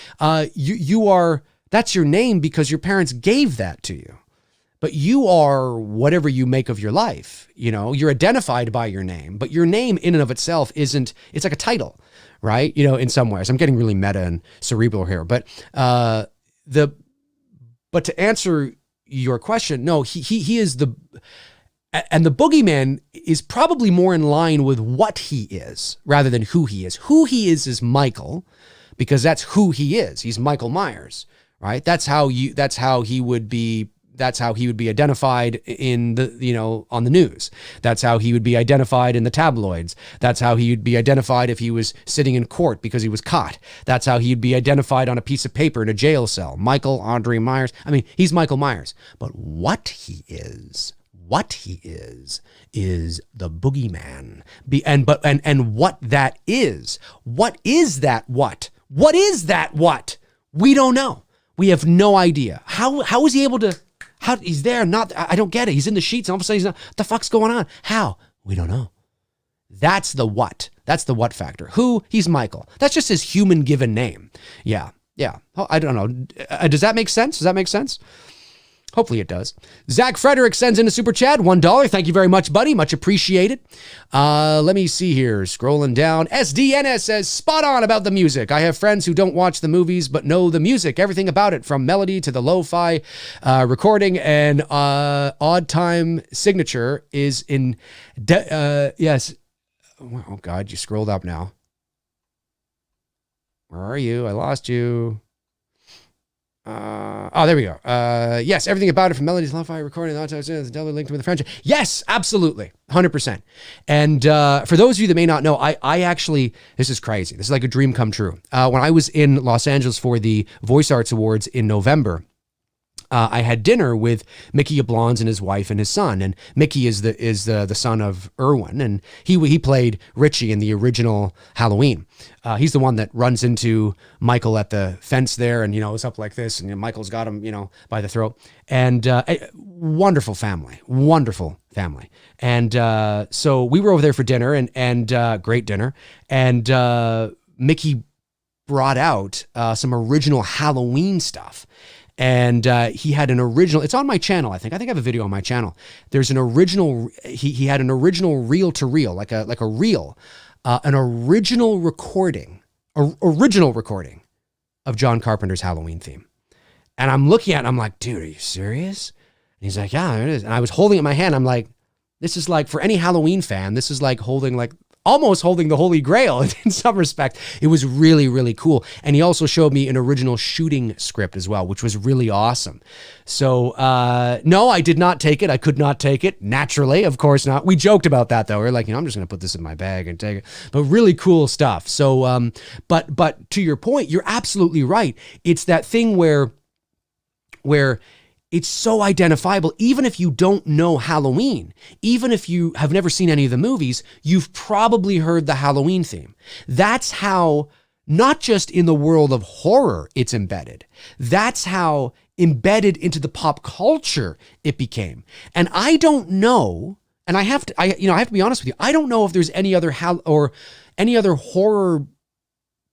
S1: You are. That's your name because your parents gave that to you. But you are whatever you make of your life. You're identified by your name, but your name in and of itself isn't. It's like a title. Right? In some ways. I'm getting really meta and cerebral here. But to answer your question, no, he is and the Boogeyman is probably more in line with what he is rather than who he is. Who he is Michael, because that's who he is. He's Michael Myers, right? That's how he would be identified in the, on the news. That's how he would be identified in the tabloids. That's how he would be identified if he was sitting in court because he was caught. That's how he'd be identified on a piece of paper in a jail cell. Michael Andre Myers. I mean, he's Michael Myers. But what he is the Boogeyman. And what that is. What is that what? What is that what? We don't know. We have no idea. How is he able to... How he's there? I don't get it. He's in the sheets, and all of a sudden he's not. What the fuck's going on? How? We don't know. That's the what. That's the what factor. Who? He's Michael. That's just his human given name. Yeah. Oh, I don't know. Does that make sense? Hopefully it does. Zach Frederick sends in a super chat, $1. Thank you very much, buddy. Much appreciated. Let me see here. Scrolling down. SDNS says, spot on about the music. I have friends who don't watch the movies, but know the music, everything about it, from melody to the lo-fi recording and odd time signature is in, yes. Oh God, you scrolled up now. Where are you? I lost you. There we go. Yes, everything about it, from melodies, lo-fi recording, the double linked with the franchise. Yes, absolutely, 100%. And for those of you that may not know, I actually, this is crazy. This is like a dream come true. When I was in Los Angeles for the Voice Arts Awards in November, I had dinner with Mickey Yablons and his wife and his son. And Mickey is the son of Irwin, and he played Richie in the original Halloween. He's the one that runs into Michael at the fence there, and it's up like this, and Michael's got him by the throat. And wonderful family. And so we were over there for dinner, and great dinner. And Mickey brought out some original Halloween stuff. And he had an original, it's on my channel, I think I have a video on my channel. There's an original, he had an original reel-to-reel, like a reel, an original recording of John Carpenter's Halloween theme. And I'm looking at it, I'm like, dude, are you serious? And he's like, yeah, there it is. And I was holding it in my hand. I'm like, this is like, for any Halloween fan, this is like almost holding the Holy Grail in some respect. It was really, really cool. And he also showed me an original shooting script as well, which was really awesome. So, no, I did not take it. I could not take it. Naturally, of course not. We joked about that though. We were like, I'm just going to put this in my bag and take it. But really cool stuff. So, but to your point, you're absolutely right. It's that thing where it's so identifiable. Even if you don't know Halloween, even if you have never seen any of the movies, you've probably heard the Halloween theme. That's how Not just in the world of horror, it's embedded. That's how embedded into the pop culture it became. And I don't know, and I have to be honest with you, I don't know if there's any other horror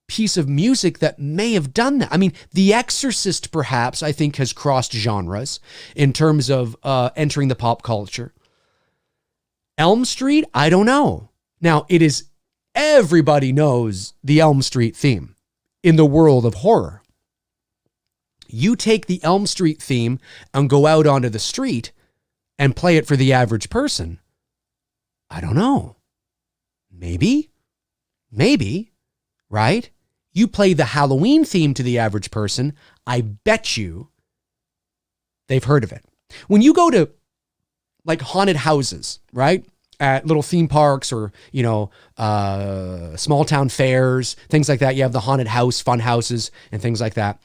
S1: piece of music that may have done that. I mean, The Exorcist, perhaps, I think has crossed genres in terms of entering the pop culture. Elm Street, I don't know. Now, everybody knows the Elm Street theme in the world of horror. You take the Elm Street theme and go out onto the street and play it for the average person. I don't know. Maybe, right? You play the Halloween theme to the average person, I bet you they've heard of it. When you go to like haunted houses, right? At little theme parks or, small town fairs, things like that. You have the haunted house, fun houses and things like that.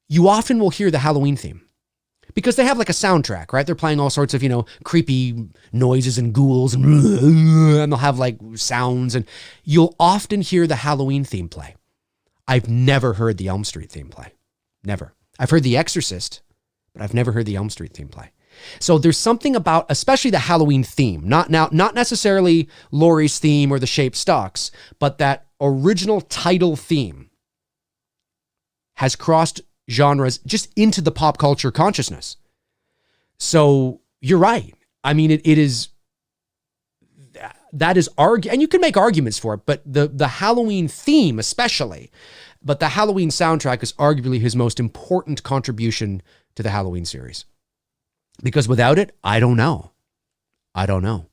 S1: You often will hear the Halloween theme because they have like a soundtrack, right? They're playing all sorts of, creepy noises and ghouls and they'll have like sounds and you'll often hear the Halloween theme play. I've never heard the Elm Street theme play. Never. I've heard The Exorcist, but I've never heard the Elm Street theme play. So there's something about, especially the Halloween theme, not necessarily Laurie's theme or the Shaped Stocks, but that original title theme has crossed genres just into the pop culture consciousness. So you're right. I mean, it is, that is, and you can make arguments for it, but the Halloween theme especially, but the Halloween soundtrack is arguably his most important contribution to the Halloween series. Because without it, I don't know. Vanderhoff,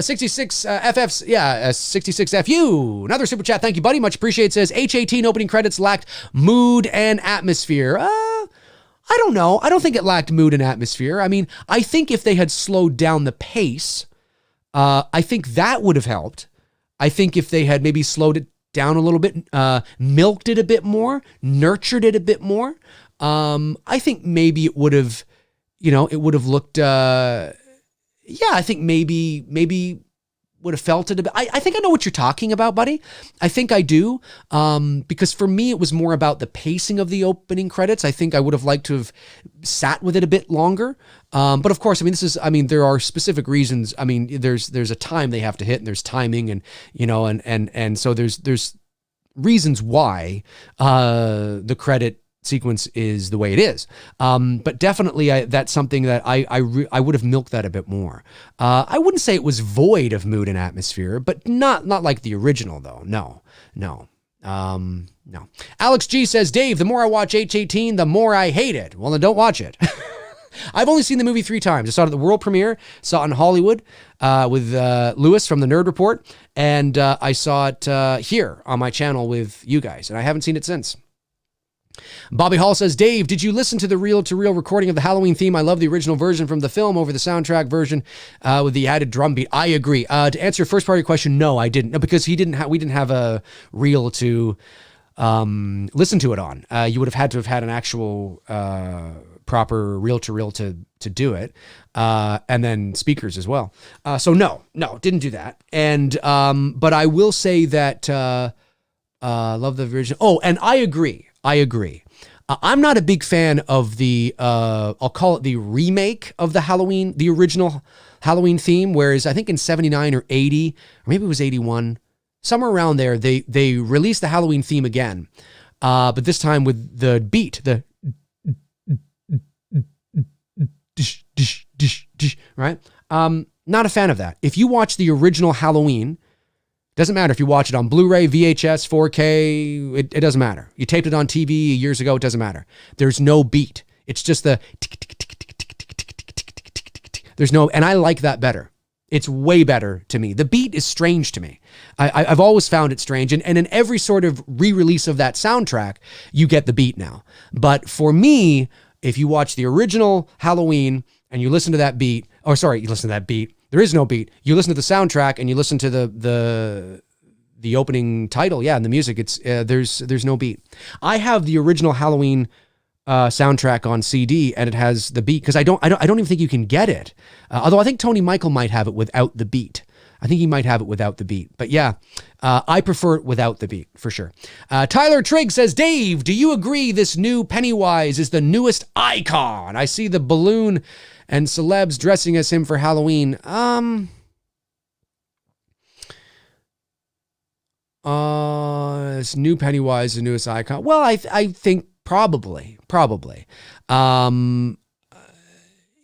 S1: 66 FFs, 66 FU. Another super chat. Thank you, buddy. Much appreciated. Says H18 opening credits lacked mood and atmosphere. I don't know. I don't think it lacked mood and atmosphere. I mean, I think if they had slowed down the pace, I think that would have helped. I think if they had maybe slowed it down a little bit, milked it a bit more, nurtured it a bit more, I think maybe it would have, it would have looked, I think maybe would have felt it a bit. I think I know what you're talking about, buddy. I think I do, because for me, it was more about the pacing of the opening credits. I think I would have liked to have sat with it a bit longer. But of course, there are specific reasons. I mean, there's a time they have to hit and there's timing and, and so there's reasons why, the credit sequence is the way it is. But definitely that's something that I would have milked that a bit more. I wouldn't say it was void of mood and atmosphere, but not like the original though. No. Alex G says, Dave, the more I watch H18, the more I hate it. Well, then don't watch it. I've only seen the movie 3 times. I saw it at the world premiere, saw it in Hollywood with Lewis from the Nerd Report, and I saw it here on my channel with you guys, and I haven't seen it since. Bobby Hall says, Dave, did you listen to the reel-to-reel recording of the Halloween theme? I love the original version from the film over the soundtrack version with the added drum beat. I agree. To answer your first part of your question, no, I didn't. No, because we didn't have a reel to listen to it on. You would have had to have had an actual proper reel-to-reel to do it, and then speakers as well. So no, didn't do that. And but I will say that love the original. Oh, and I agree. I'm not a big fan of the, I'll call it the remake of the original Halloween theme, whereas I think in 79 or 80, or maybe it was 81, somewhere around there, they released the Halloween theme again, but this time with the beat, the right? Not a fan of that. If you watch the original Halloween, doesn't matter if you watch it on Blu-ray, VHS, 4K, it doesn't matter. You taped it on TV years ago, it doesn't matter. There's no beat. It's just the there's no, and I like that better. It's way better to me. The beat is strange to me. I've always found it strange. And in every sort of re-release of that soundtrack, you get the beat now. But for me, if you watch the original Halloween and you listen to that beat, you listen to that beat, there is no beat. You listen to the soundtrack and you listen to the opening title, and the music. It's there's no beat. I have the original Halloween soundtrack on CD, and it has the beat because I don't even think you can get it. Although I think Tony Michael might have it without the beat. I think he might have it without the beat. But yeah, I prefer it without the beat, for sure. Tyler Trigg says, Dave, do you agree this new Pennywise is the newest icon? I see the balloon and celebs dressing as him for Halloween. This new Pennywise, the newest icon. Well, I think probably.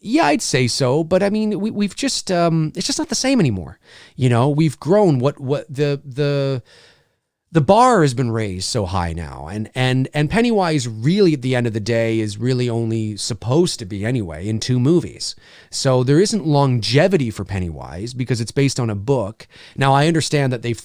S1: Yeah, I'd say so, but I mean, we've just it's just not the same anymore. You know, we've grown. What the bar has been raised so high now, and Pennywise really at the end of the day is really only supposed to be anyway in 2 movies. So there isn't longevity for Pennywise because it's based on a book. Now I understand that they've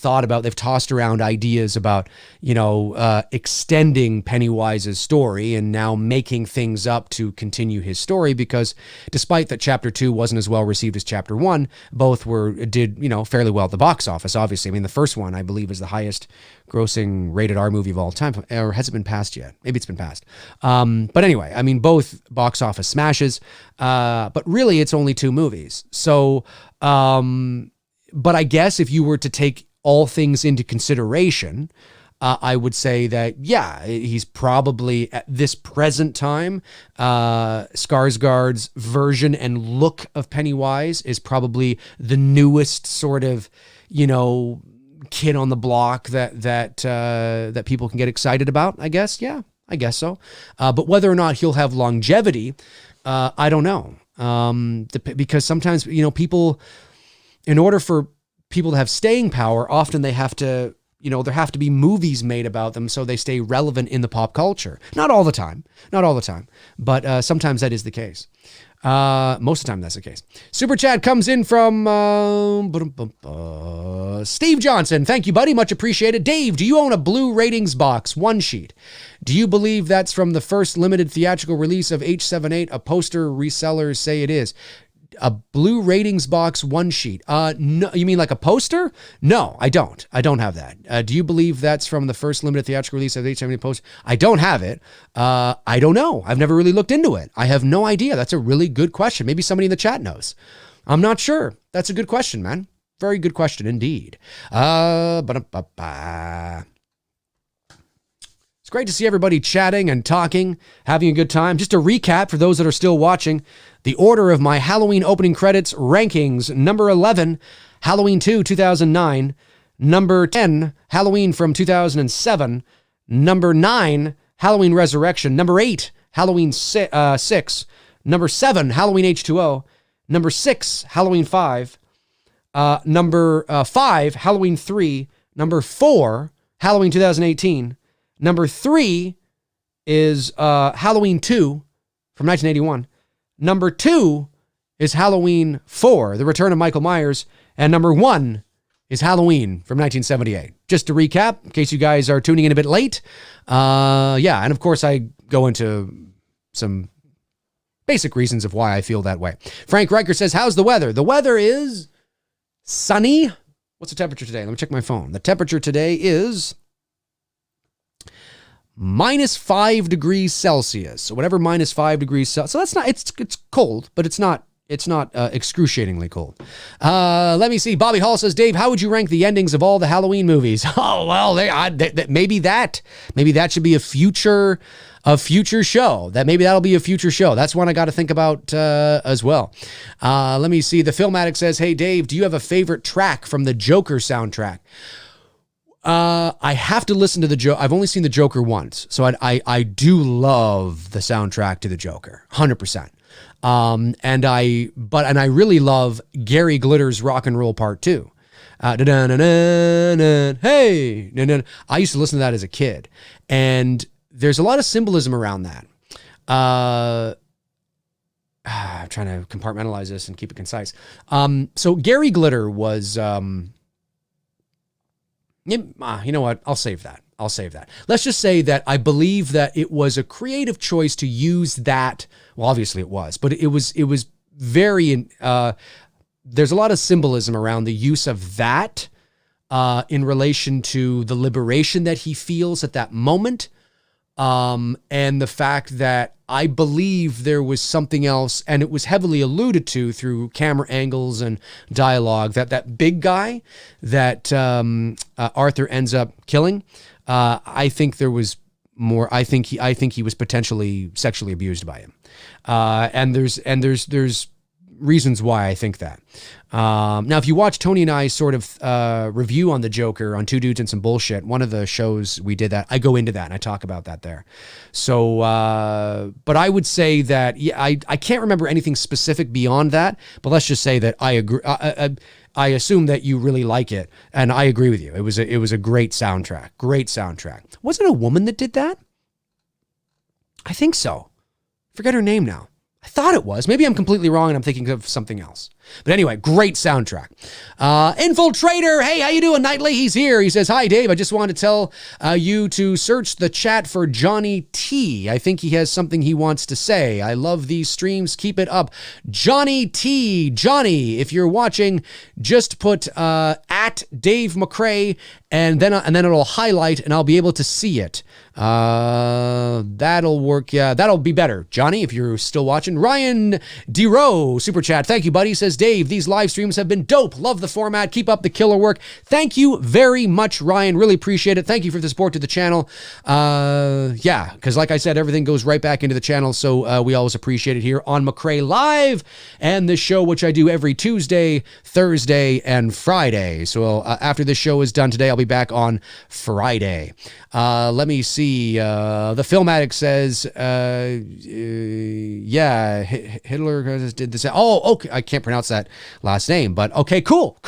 S1: tossed around ideas about, extending Pennywise's story and now making things up to continue his story, because despite that chapter 2 wasn't as well received as chapter 1, both did fairly well at the box office. Obviously, I mean, the first one I believe is the highest grossing rated R movie of all time, or has it been passed yet? Maybe it's been passed. But anyway, I mean, both box office smashes, but really it's only 2 movies. So, but I guess if you were to take all things into consideration, I would say that, yeah, he's probably at this present time, Skarsgård's version and look of Pennywise is probably the newest sort of, kid on the block that people can get excited about, I guess. Yeah, I guess so. But whether or not he'll have longevity, I don't know. Because sometimes, people, in order for people to have staying power, often they have to, there have to be movies made about them so they stay relevant in the pop culture. Not all the time, but sometimes that is the case. Most of the time that's the case. Super chat comes in from Steve Johnson. Thank you, buddy. Much appreciated. Dave, do you own a blue ratings box, one sheet? Do you believe that's from the first limited theatrical release of H78? A poster resellers say it is. A blue ratings box, one sheet. No, you mean like a poster? No, I don't. I don't have that. Do you believe that's from the first limited theatrical release of H78 poster? I don't have it. I don't know. I've never really looked into it. I have no idea. That's a really good question. Maybe somebody in the chat knows. I'm not sure. That's a good question, man. Very good question indeed. It's great to see everybody chatting and talking, having a good time. Just a recap for those that are still watching. The order of my Halloween opening credits rankings. Number 11, Halloween 2, 2009. Number 10, Halloween from 2007. Number 9, Halloween Resurrection. Number 8, Halloween 6. Number 7, Halloween H2O. Number 6, Halloween 5. Number 5, Halloween 3. Number 4, Halloween 2018. Number 3 is Halloween 2 from 1981. Number 2 is Halloween 4, The Return of Michael Myers. And number 1 is Halloween from 1978. Just to recap, in case you guys are tuning in a bit late. Yeah, and of course I go into some basic reasons of why I feel that way. Frank Riker says, how's the weather? The weather is sunny. What's the temperature today? Let me check my phone. The temperature today is -5 degrees Celsius. So whatever -5 degrees Celsius. So that's not, it's cold, but it's not excruciatingly cold. Let me see. Bobby Hall says, Dave, how would you rank the endings of all the Halloween movies? Oh, well, maybe that should be a future show. Maybe that'll be a future show. That's one I got to think about as well. Let me see. The Filmatic says, hey, Dave, do you have a favorite track from the Joker soundtrack? I have to listen to the Joker. I've only seen the Joker once, so I do love the soundtrack to the Joker, 100%. And I really love Gary Glitter's Rock and Roll Part 2. Hey, I used to listen to that as a kid, and there's a lot of symbolism around that. I'm trying to compartmentalize this and keep it concise. So Gary Glitter was, you know what? I'll save that. Let's just say that I believe that it was a creative choice to use that. Well, obviously it was, but it was very, there's a lot of symbolism around the use of that in relation to the liberation that he feels at that moment. And the fact that I believe there was something else, and it was heavily alluded to through camera angles and dialogue, that big guy that Arthur ends up killing. I think there was more. I think he was potentially sexually abused by him. And there's reasons why I think that. Now, if you watch Tony and I's sort of review on the Joker on Two Dudes and Some Bullshit, one of the shows we did that, I go into that and I talk about that there. So, but I would say that, yeah, I can't remember anything specific beyond that, but let's just say that I agree. I assume that you really like it, and I agree with you. It was a great soundtrack. Great soundtrack. Was it a woman that did that? I think so. Forget her name now. I thought it was. Maybe I'm completely wrong and I'm thinking of something else. But anyway, great soundtrack. Infiltrator, hey, how you doing, Nightly? He's here. He says, hi, Dave. I just wanted to tell you to search the chat for Johnny T. I think he has something he wants to say. I love these streams. Keep it up. Johnny T. Johnny, if you're watching, just put at Dave McCrae, and then it'll highlight and I'll be able to see it. That'll work. Yeah, that'll be better. Johnny, if you're still watching. Ryan DeRoe, super chat. Thank you, buddy. Says, Dave, these live streams have been dope. Love the format. Keep up the killer work. Thank you very much, Ryan. Really appreciate it. Thank you for the support to the channel. Yeah, because like I said, everything goes right back into the channel. So we always appreciate it here on MCRAE Live and this show, which I do every Tuesday, Thursday, and Friday. So after this show is done today, I'll be back on Friday. Let me see. The Film Addict says, yeah, Hitler did this. Oh, okay. I can't pronounce that last name, but okay, cool.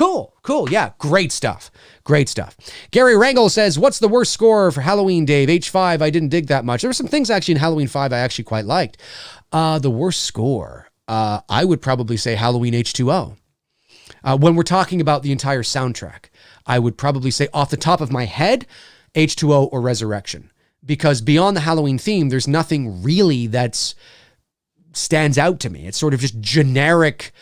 S1: Yeah, great stuff. Gary Rangel says, what's the worst score for Halloween, Dave? H5, I didn't dig that much. There were some things actually in Halloween 5 I actually quite liked. The worst score, I would probably say Halloween H2O. When we're talking about the entire soundtrack, I would probably say off the top of my head, H2O or Resurrection. Because beyond the Halloween theme, there's nothing really that's stands out to me. It's sort of just generic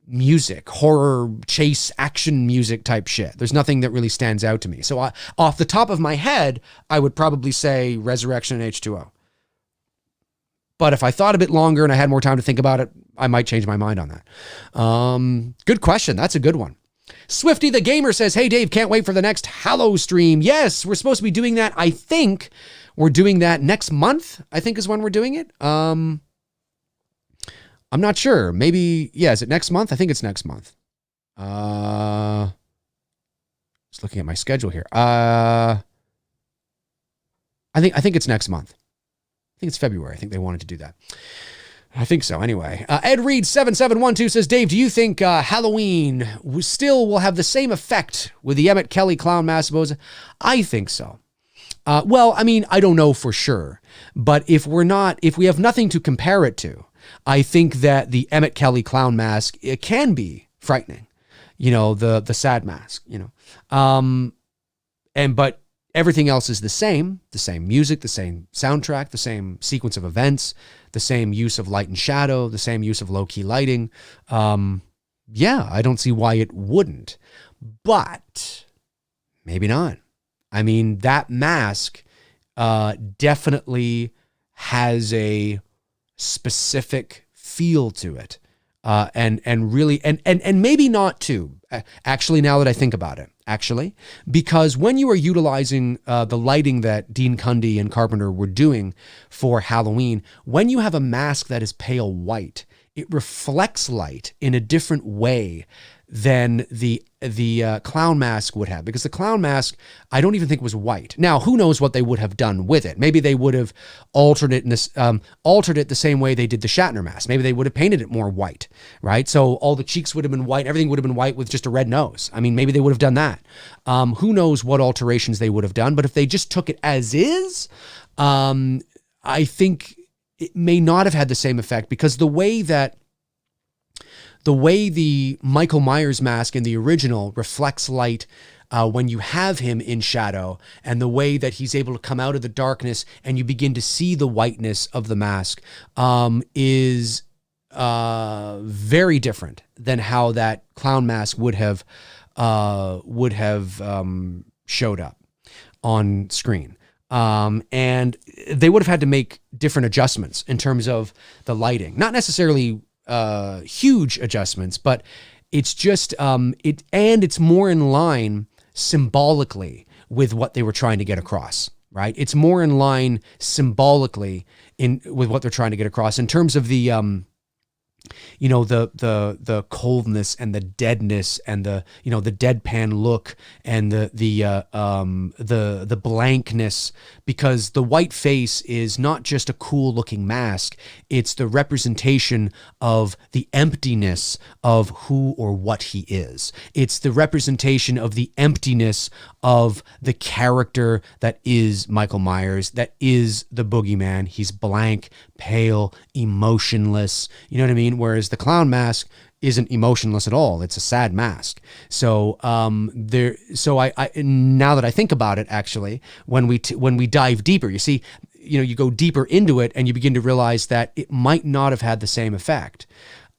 S1: music, horror, chase, action music type shit. There's nothing that really stands out to me. So off the top of my head, I would probably say Resurrection and H2O. But if I thought a bit longer and I had more time to think about it, I might change my mind on that. Good question. That's a good one. Swifty the Gamer says, hey, Dave, can't wait for the next Hallow stream. Yes, we're supposed to be doing that. I think we're doing that next month, I think is when we're doing it. I'm not sure. Maybe, yeah, is it next month? I think it's next month. Just looking at my schedule here. I think it's next month. I think it's February. I think they wanted to do that. I think so. Anyway, Ed Reed 7712 says, Dave, do you think Halloween still will have the same effect with the Emmett Kelly clown mask? I think so. Well, I mean, I don't know for sure, but if we have nothing to compare it to, I think that the Emmett Kelly clown mask, it can be frightening, you know, the sad mask, you know, but everything else is the same music, the same soundtrack, the same sequence of events, the same use of light and shadow, the same use of low-key lighting. Yeah, I don't see why it wouldn't, but maybe not. I mean, that mask definitely has a specific feel to it. And really, and maybe not too, actually, now that I think about it, actually, because when you are utilizing the lighting that Dean Cundy and Carpenter were doing for Halloween, when you have a mask that is pale white, it reflects light in a different way than the clown mask would have, because the clown mask, I don't even think was white. Now, who knows what they would have done with it? Maybe they would have altered it the same way they did the Shatner mask. Maybe they would have painted it more white, right? So all the cheeks would have been white. Everything would have been white with just a red nose. I mean, maybe they would have done that. Who knows what alterations they would have done? But if they just took it as is, I think it may not have had the same effect, because the way the Michael Myers mask in the original reflects light when you have him in shadow, and the way that he's able to come out of the darkness and you begin to see the whiteness of the mask is very different than how that clown mask would have showed up on screen. And they would have had to make different adjustments in terms of the lighting. Not necessarily huge adjustments, but it's just it's more in line symbolically with what they were trying to get across, right? It's more in line symbolically with what they're trying to get across in terms of the the coldness and the deadness and the deadpan look and the blankness, because the white face is not just a cool looking mask. It's the representation of the emptiness of who or what he is. It's the representation of the emptiness of the character that is Michael Myers, that is the boogeyman. He's blank, pale, emotionless. You know what I mean? Whereas the clown mask isn't emotionless at all. It's a sad mask. So I now that I think about it, actually, when we dive deeper, you see, you go deeper into it and you begin to realize that it might not have had the same effect.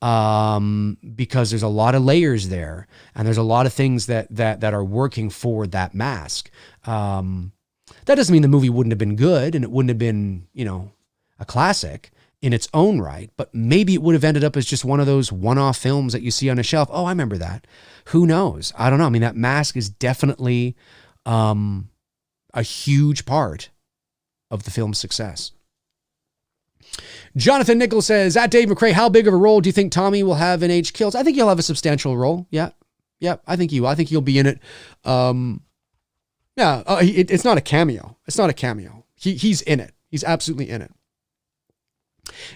S1: Because there's a lot of layers there, and there's a lot of things that are working for that mask. That doesn't mean the movie wouldn't have been good and it wouldn't have been, a classic in its own right, but maybe it would have ended up as just one of those one-off films that you see on a shelf. Oh, I remember that. Who knows? I don't know. I mean, that mask is definitely a huge part of the film's success. Jonathan Nichols says, at Dave McCrae, how big of a role do you think Tommy will have in H Kills? I think he'll have a substantial role. Yeah. I think he'll be in it. It's not a cameo. It's not a cameo. He's in it. He's absolutely in it.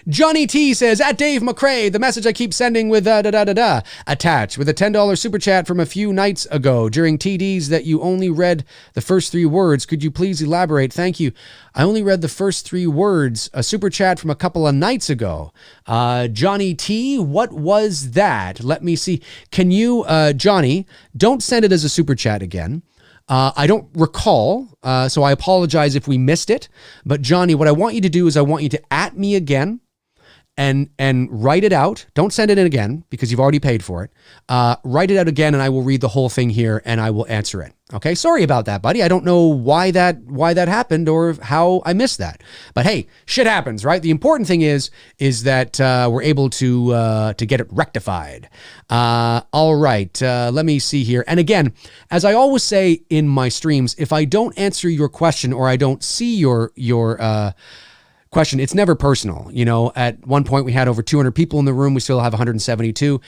S1: Johnny T says, at Dave McCrae, the message I keep sending with attached with a $10 super chat from a few nights ago during TDs that you only read the first 3 words. Could you please elaborate? Thank you. I only read the first 3 words, a super chat from a couple of nights ago. Johnny T, what was that? Let me see. Can you, Johnny, don't send it as a super chat again. I don't recall, so I apologize if we missed it. But Johnny, what I want you to do is I want you to @ me again and write it out. Don't send it in again because you've already paid for it. Write it out again and I will read the whole thing here and I will answer it. Okay, sorry about that, buddy. I don't know why that happened or how I missed that. But hey, shit happens, right? The important thing is that we're able to get it rectified. All right, let me see here. And again, as I always say in my streams, if I don't answer your question or I don't see your question, it's never personal. At one point we had over 200 people in the room. We still have 172.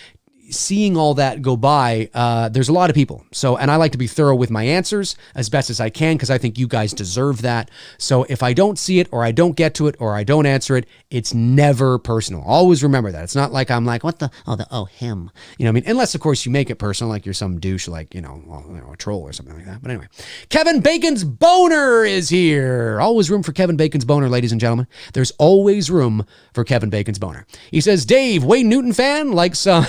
S1: Seeing all that go by, there's a lot of people. And I like to be thorough with my answers as best as I can because I think you guys deserve that. So if I don't see it or I don't get to it or I don't answer it, it's never personal. Always remember that. It's not like I'm like, him. You know what I mean? Unless, of course, you make it personal, like you're some douche, like, a troll or something like that. But anyway, Kevin Bacon's Boner is here. Always room for Kevin Bacon's Boner, ladies and gentlemen. There's always room for Kevin Bacon's Boner. He says, Dave, Wayne Newton fan? Like some...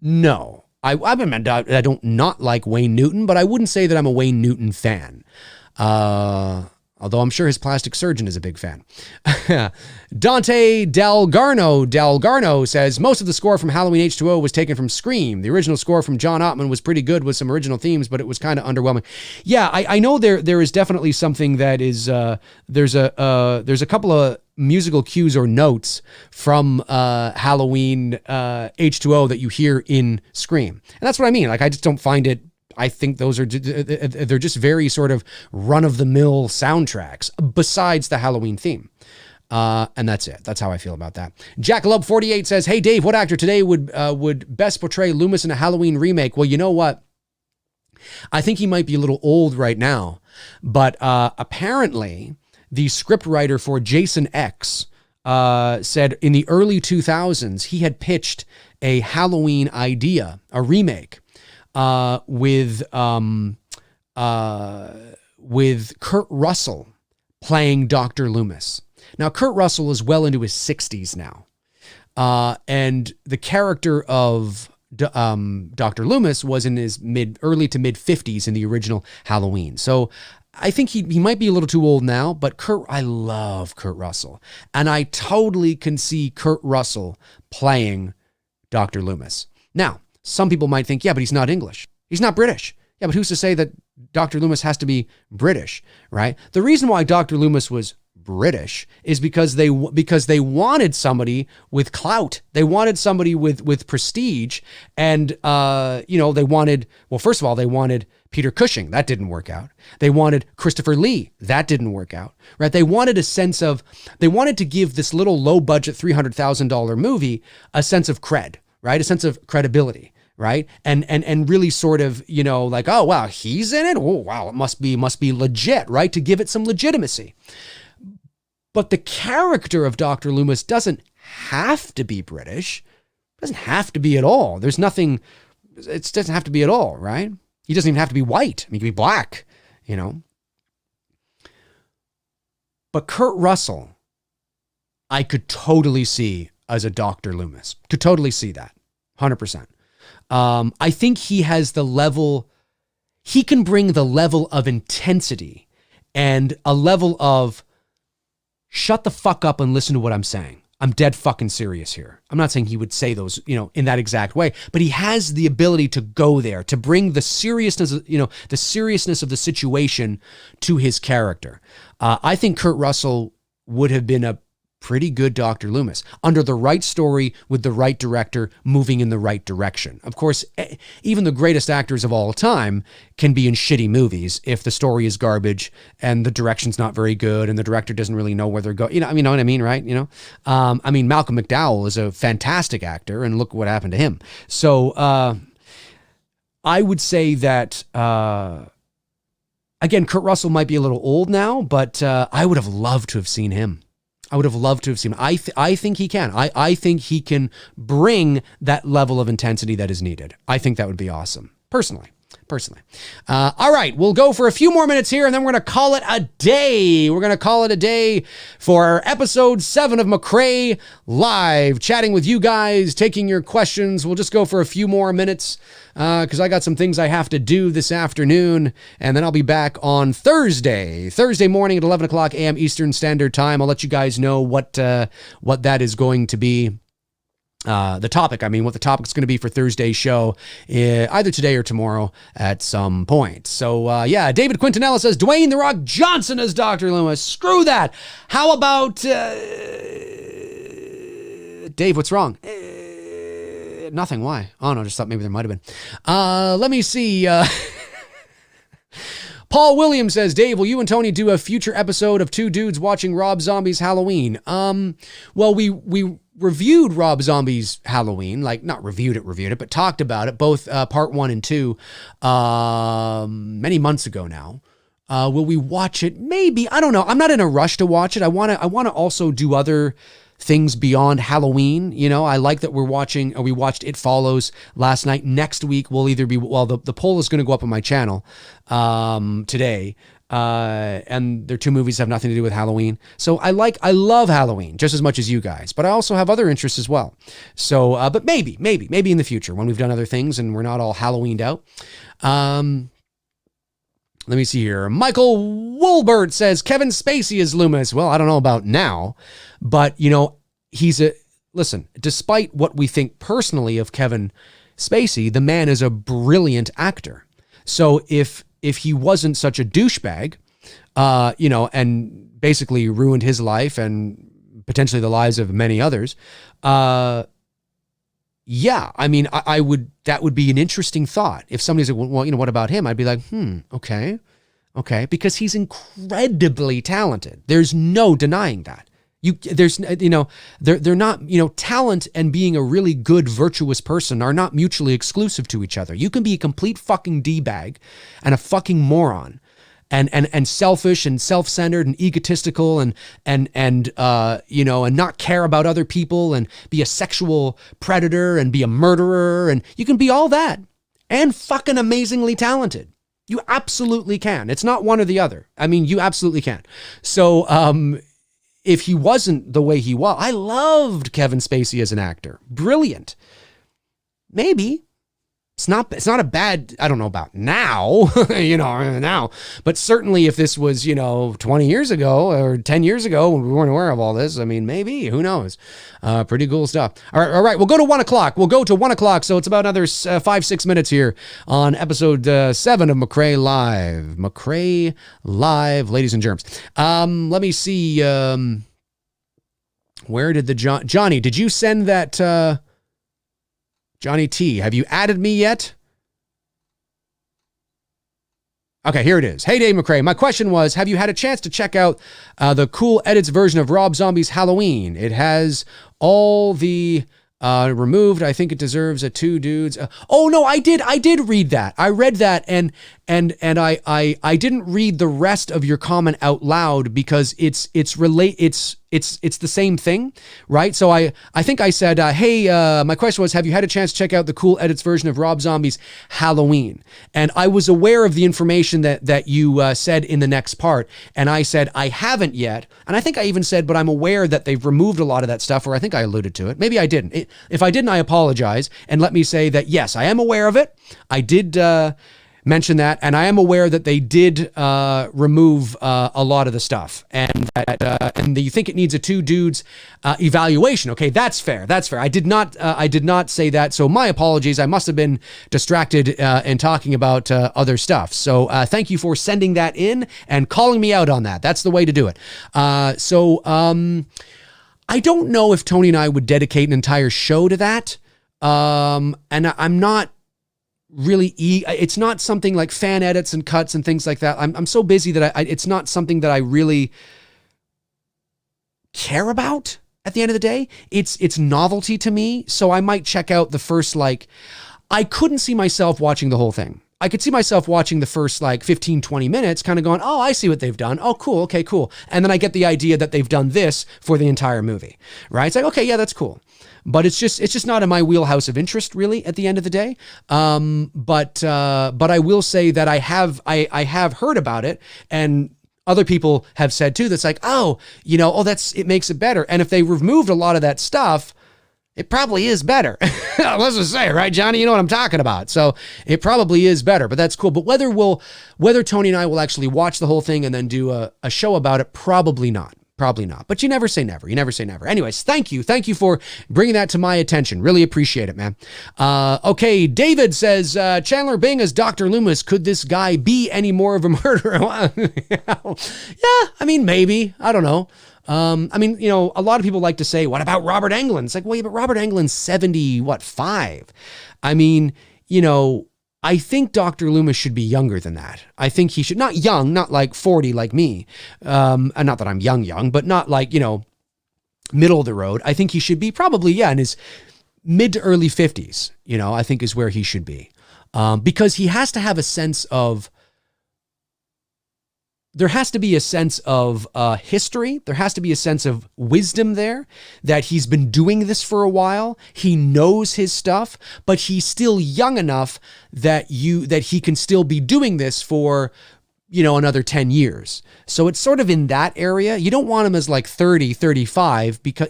S1: No, I don't not like Wayne Newton, but I wouldn't say that I'm a Wayne Newton fan. Although I'm sure his plastic surgeon is a big fan. Dante Dalgarno says, most of the score from Halloween H2O was taken from Scream. The original score from John Ottman was pretty good with some original themes, but it was kind of underwhelming. Yeah, I know there is definitely something that is, there's a couple of musical cues or notes from Halloween H2O that you hear in Scream. And that's what I mean. Like, I just don't find it. I think those they're just very sort of run-of-the-mill soundtracks besides the Halloween theme. And that's it. That's how I feel about that. Jackalub48 says, hey, Dave, what actor today would best portray Loomis in a Halloween remake? Well, you know what? I think he might be a little old right now, but apparently the scriptwriter for Jason X said in the early 2000s, he had pitched a Halloween idea, a remake, with Kurt Russell playing Dr. Loomis. Now, Kurt Russell is well into his 60s now. And the character of Dr. Loomis was in his early to mid 50s in the original Halloween. So I think he might be a little too old now, but I love Kurt Russell. And I totally can see Kurt Russell playing Dr. Loomis. Now, some people might think, yeah, but he's not English. He's not British. Yeah, but who's to say that Dr. Loomis has to be British, right? The reason why Dr. Loomis was British is because they wanted somebody with clout. They wanted somebody with prestige. And, they wanted, well, first of all, they wanted Peter Cushing. That didn't work out. They wanted Christopher Lee. That didn't work out, right? They wanted they wanted to give this little low budget $300,000 movie a sense of cred, right? A sense of credibility. Right. And really sort of, like, oh, wow, he's in it. Oh, wow. It must be legit, right? To give it some legitimacy. But the character of Dr. Loomis doesn't have to be British. Doesn't have to be at all. There's nothing, it doesn't have to be at all, right? He doesn't even have to be white. I mean, he can be black, But Kurt Russell, I could totally see as a Dr. Loomis. Could totally see that. 100%. I think he has he can bring the level of intensity and a level of shut the fuck up and listen to what I'm saying. I'm dead fucking serious here. I'm not saying he would say those, in that exact way, but he has the ability to go there, to bring the seriousness, the seriousness of the situation to his character. I think Kurt Russell would have been a pretty good Dr. Loomis under the right story with the right director moving in the right direction. Of course, even the greatest actors of all time can be in shitty movies if the story is garbage and the direction's not very good and the director doesn't really know where they're going. You know what I mean, right? Malcolm McDowell is a fantastic actor and look what happened to him. So I would say that again, Kurt Russell might be a little old now, but I would have loved to have seen him. I would have loved to have seen him. I think he can. I think he can bring that level of intensity that is needed. I think that would be awesome. Personally. All right, we'll go for a few more minutes here and then we're going to call it a day. We're going to call it a day for episode 7 of MCRAE Live, chatting with you guys, taking your questions. We'll just go for a few more minutes because I got some things I have to do this afternoon, and then I'll be back on Thursday morning at 11 o'clock a.m. Eastern Standard Time. I'll let you guys know what that is going to be. What the topic's going to be for Thursday's show, either today or tomorrow at some point. So, David Quintanilla says, Dwayne "The Rock" Johnson as Dr. Loomis. Screw that. How about, Dave, what's wrong? Nothing. Why? Oh, no, just thought maybe there might have been. Let me see. Paul Williams says, Dave, will you and Tony do a future episode of Two Dudes Watching Rob Zombie's Halloween? Well, we reviewed Rob Zombie's Halloween, like not reviewed it, but talked about it, both part 1 and 2, many months ago now. Will we watch it? Maybe. I don't know. I'm not in a rush to watch it. I want to also do other things beyond Halloween. I like that we watched It Follows last night. Next week will either be, the poll is going to go up on my channel today. And their 2 movies have nothing to do with Halloween. So I love Halloween just as much as you guys, but I also have other interests as well. So, but maybe in the future when we've done other things and we're not all Halloweened out. Let me see here. Michael Woolbert says Kevin Spacey is Loomis. Well, I don't know about now, but listen, despite what we think personally of Kevin Spacey, the man is a brilliant actor. So if he wasn't such a douchebag, and basically ruined his life and potentially the lives of many others, I mean, that would be an interesting thought. If somebody's like, well, what about him? I'd be like, okay, because he's incredibly talented. There's no denying that. They're not, talent and being a really good, virtuous person are not mutually exclusive to each other. You can be a complete fucking D-bag and a fucking moron and selfish and self-centered and egotistical and not care about other people and be a sexual predator and be a murderer. And you can be all that and fucking amazingly talented. You absolutely can. It's not one or the other. I mean, you absolutely can. So, if he wasn't the way he was, I loved Kevin Spacey as an actor. Brilliant. Maybe. It's not a bad, I don't know about now, now, but certainly if this was, 20 years ago or 10 years ago when we weren't aware of all this, I mean, maybe, who knows? Pretty cool stuff. All right. We'll go to 1 o'clock. So it's about another 5-6 minutes here on episode 7 of MCRAE Live. MCRAE Live, ladies and germs. Let me see. Where did the Johnny, did you send that, Johnny T, have you added me yet? Okay, here it is. Hey, Dave McCrae. My question was, have you had a chance to check out the Cool Edits version of Rob Zombie's Halloween? It has all the removed. I think it deserves a 2 dudes. Oh no, I did read that. I read that and I didn't read the rest of your comment out loud because it's the same thing, right? So I think I said, hey, my question was, have you had a chance to check out the Cool Edits version of Rob Zombie's Halloween? And I was aware of the information that you said in the next part. And I said, I haven't yet. And I think I even said, but I'm aware that they've removed a lot of that stuff, or I think I alluded to it. Maybe I didn't. If I didn't, I apologize. And let me say that, yes, I am aware of it. I did mention that, and I am aware that they did remove a lot of the stuff, and you think it needs a 2 dudes evaluation. Okay, that's fair. I did not say that. So my apologies. I must have been distracted in talking about other stuff. So thank you for sending that in and calling me out on that. That's the way to do it. I don't know if Tony and I would dedicate an entire show to that. And I'm not really, it's not something like fan edits and cuts and things like that. I'm so busy that it's not something that I really care about at the end of the day. It's novelty to me. So I might check out the first, I couldn't see myself watching the whole thing. I could see myself watching the first 15, 20 minutes, kind of going, oh, I see what they've done. Oh, cool. Okay, cool. And then I get the idea that they've done this for the entire movie, right? It's like, okay, yeah, that's cool. But it's just not in my wheelhouse of interest, really, at the end of the day. But I will say that I have heard about it, and other people have said too. That's like, it makes it better. And if they removed a lot of that stuff, it probably is better. Let's just say, right, Johnny? You know what I'm talking about. So it probably is better, but that's cool. But whether Tony and I will actually watch the whole thing and then do a show about it, probably not. Probably not. But you never say never. Anyways, thank you. Thank you for bringing that to my attention. Really appreciate it, man. Okay, David says, Chandler Bing as Dr. Loomis. Could this guy be any more of a murderer? Yeah, I mean, maybe. I don't know. A lot of people like to say, what about Robert Englund? It's like, well, yeah, but Robert Englund's 75. I mean, I think Dr. Loomis should be younger than that. I think he should, not young, not like 40 like me. And not that I'm young, but not like, middle of the road. I think he should be probably, in his mid to early 50s, I think is where he should be. Because he has to have a sense of, there has to be a sense of history. There has to be a sense of wisdom there, that he's been doing this for a while. He knows his stuff, but he's still young enough that he can still be doing this for, another 10 years. So it's sort of in that area. You don't want him as like 30, 35, because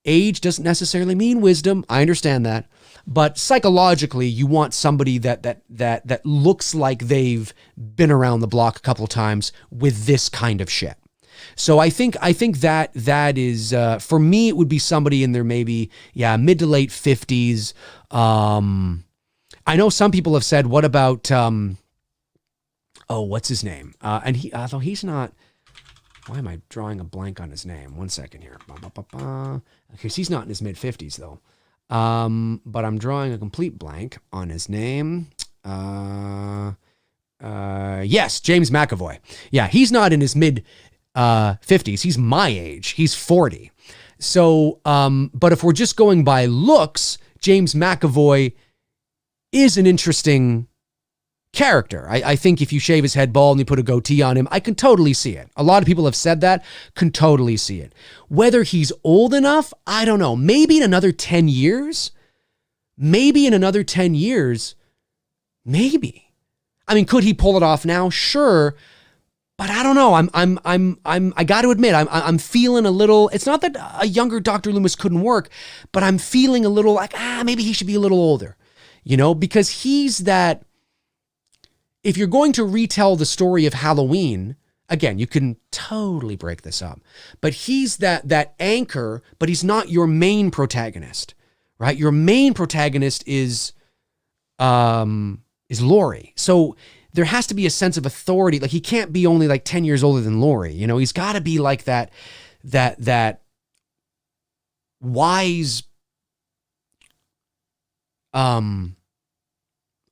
S1: age doesn't necessarily mean wisdom. I understand that. But psychologically, you want somebody that looks like they've been around the block a couple of times with this kind of shit. So I think that is, for me, it would be somebody in their maybe, mid to late 50s. I know some people have said, what about, what's his name? And although he's not, why am I drawing a blank on his name? 1 second here. Okay, so he's not in his mid 50s though. But I'm drawing a complete blank on his name. Yes, James McAvoy. Yeah, he's not in his mid 50s. He's my age. He's 40. So, but if we're just going by looks, James McAvoy is an interesting character. I think if you shave his head bald and you put a goatee on him, I can totally see it. A lot of people have said that, can totally see it. Whether he's old enough, I don't know. Maybe in another 10 years. Maybe. I mean, could he pull it off now? Sure. But I don't know. I got to admit, I'm feeling a little, it's not that a younger Dr. Loomis couldn't work, but I'm feeling a little like, maybe he should be a little older. because he's that, if you're going to retell the story of Halloween, again, you can totally break this up, but he's that anchor, but he's not your main protagonist, right? Your main protagonist is Laurie. So there has to be a sense of authority. Like, he can't be only like 10 years older than Laurie. He's got to be like that wise,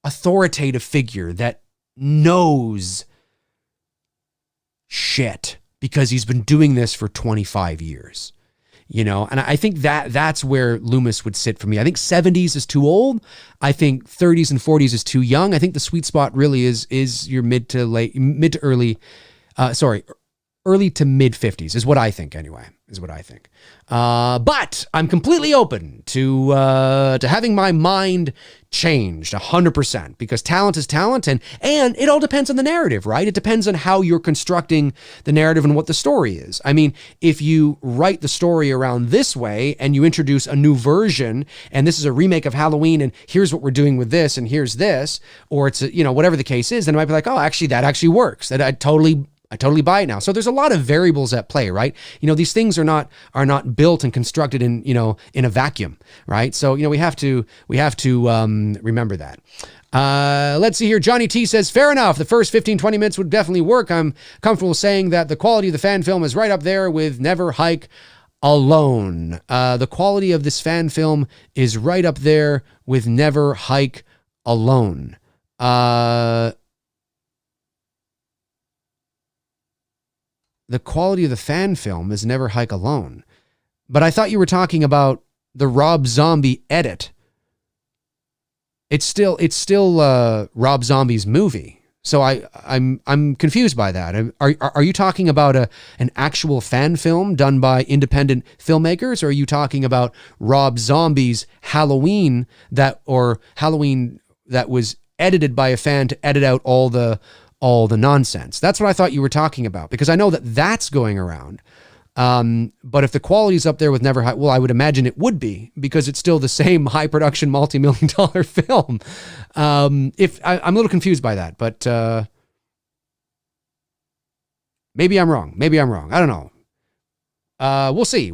S1: authoritative figure that knows shit because he's been doing this for 25 years. And I think that's where Loomis would sit for me. I think 70s is too old. I think 30s and 40s is too young. I think the sweet spot really is your early to mid 50s is what I think anyway, but I'm completely open to having my mind changed 100%, because talent is talent, and it all depends on the narrative, right? It depends on how you're constructing the narrative and what the story is. I mean, if you write the story around this way and you introduce a new version, and this is a remake of Halloween, and here's what we're doing with this, and here's this, or it's whatever the case is, then it might be like, oh, actually that actually works. That I totally buy it now. So there's a lot of variables at play, right? These things are not built and constructed in a vacuum, right? So, we have to remember that. Let's see here. Johnny T says, fair enough. The first 15, 20 minutes would definitely work. I'm comfortable saying that the quality of the fan film is right up there with Never Hike Alone. The quality of this fan film is right up there with Never Hike Alone. The quality of the fan film is Never Hike Alone. But I thought you were talking about the Rob Zombie edit. It's still Rob Zombie's movie. So I'm confused by that. Are you talking about an actual fan film done by independent filmmakers, or are you talking about Rob Zombie's Halloween that was edited by a fan to edit out all the nonsense? That's what I thought you were talking about, because I know that's going around. But if the quality's up there with Never Hike, well, I would imagine it would be, because it's still the same high production, multi-million-dollar film. I'm a little confused by that, but maybe I'm wrong. I don't know. We'll see.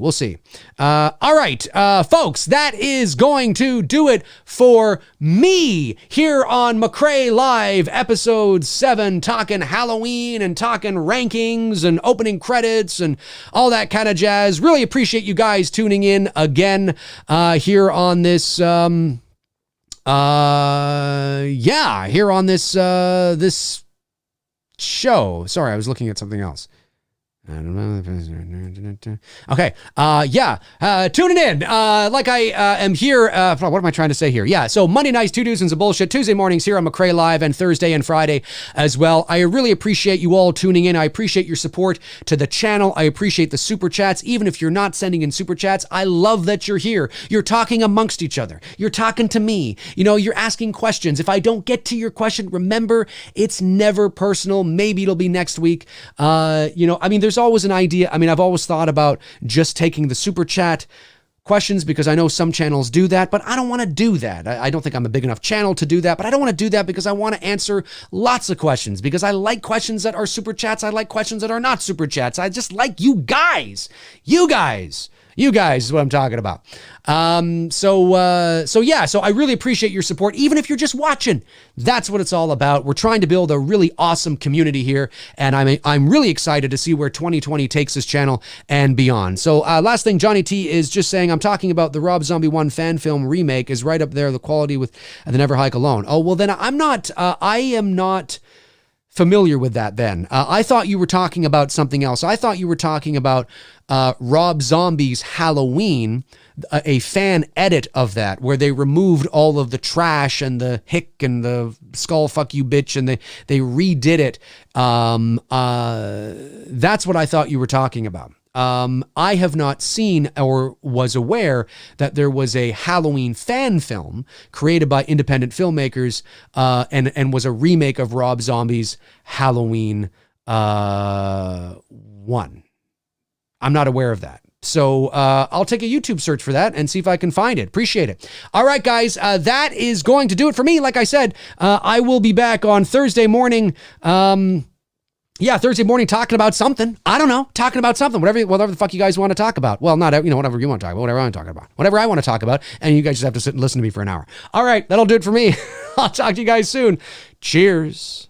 S1: All right, folks, that is going to do it for me here on MCRAE Live, episode 7, talking Halloween and talking rankings and opening credits and all that kind of jazz. Really appreciate you guys tuning in again, here on this, here on this, this show. Sorry, I was looking at something else. Okay. Tuning in. Like I am here. What am I trying to say here? Yeah. So Monday nights, 2 Doozin's of Bullshit. Tuesday mornings here on MCRAE Live, and Thursday and Friday as well. I really appreciate you all tuning in. I appreciate your support to the channel. I appreciate the super chats. Even if you're not sending in super chats, I love that you're here. You're talking amongst each other. You're talking to me. You're asking questions. If I don't get to your question, remember, it's never personal. Maybe it'll be next week. There's always an idea. I've always thought about just taking the super chat questions, because I know some channels do that, but I don't want to do that. I don't think I'm a big enough channel to do that, but I don't want to do that because I want to answer lots of questions, because I like questions that are super chats. I like questions that are not super chats. I just like you guys. You guys is what I'm talking about. So I really appreciate your support, even if you're just watching. That's what it's all about. We're trying to build a really awesome community here, and I'm really excited to see where 2020 takes this channel and beyond. So last thing, Johnny T is just saying, I'm talking about the Rob Zombie 1 fan film remake is right up there, the quality with the Never Hike Alone. Oh, well then I am not familiar with that then. I thought you were talking about something else. I thought you were talking about Rob Zombie's Halloween, a fan edit of that, where they removed all of the trash and the hick and the skull fuck you bitch, and they redid it. That's what I thought you were talking about. I have not seen or was aware that there was a Halloween fan film created by independent filmmakers, and was a remake of Rob Zombie's Halloween 1. I'm not aware of that. So I'll take a YouTube search for that and see if I can find it. Appreciate it. All right, guys, that is going to do it for me. Like I said, I will be back on Thursday morning. Thursday morning talking about something. I don't know, talking about something, whatever the fuck you guys want to talk about. Well, not, whatever you want to talk about, whatever I want to talk about, whatever I want to talk about. And you guys just have to sit and listen to me for an hour. All right, that'll do it for me. I'll talk to you guys soon. Cheers.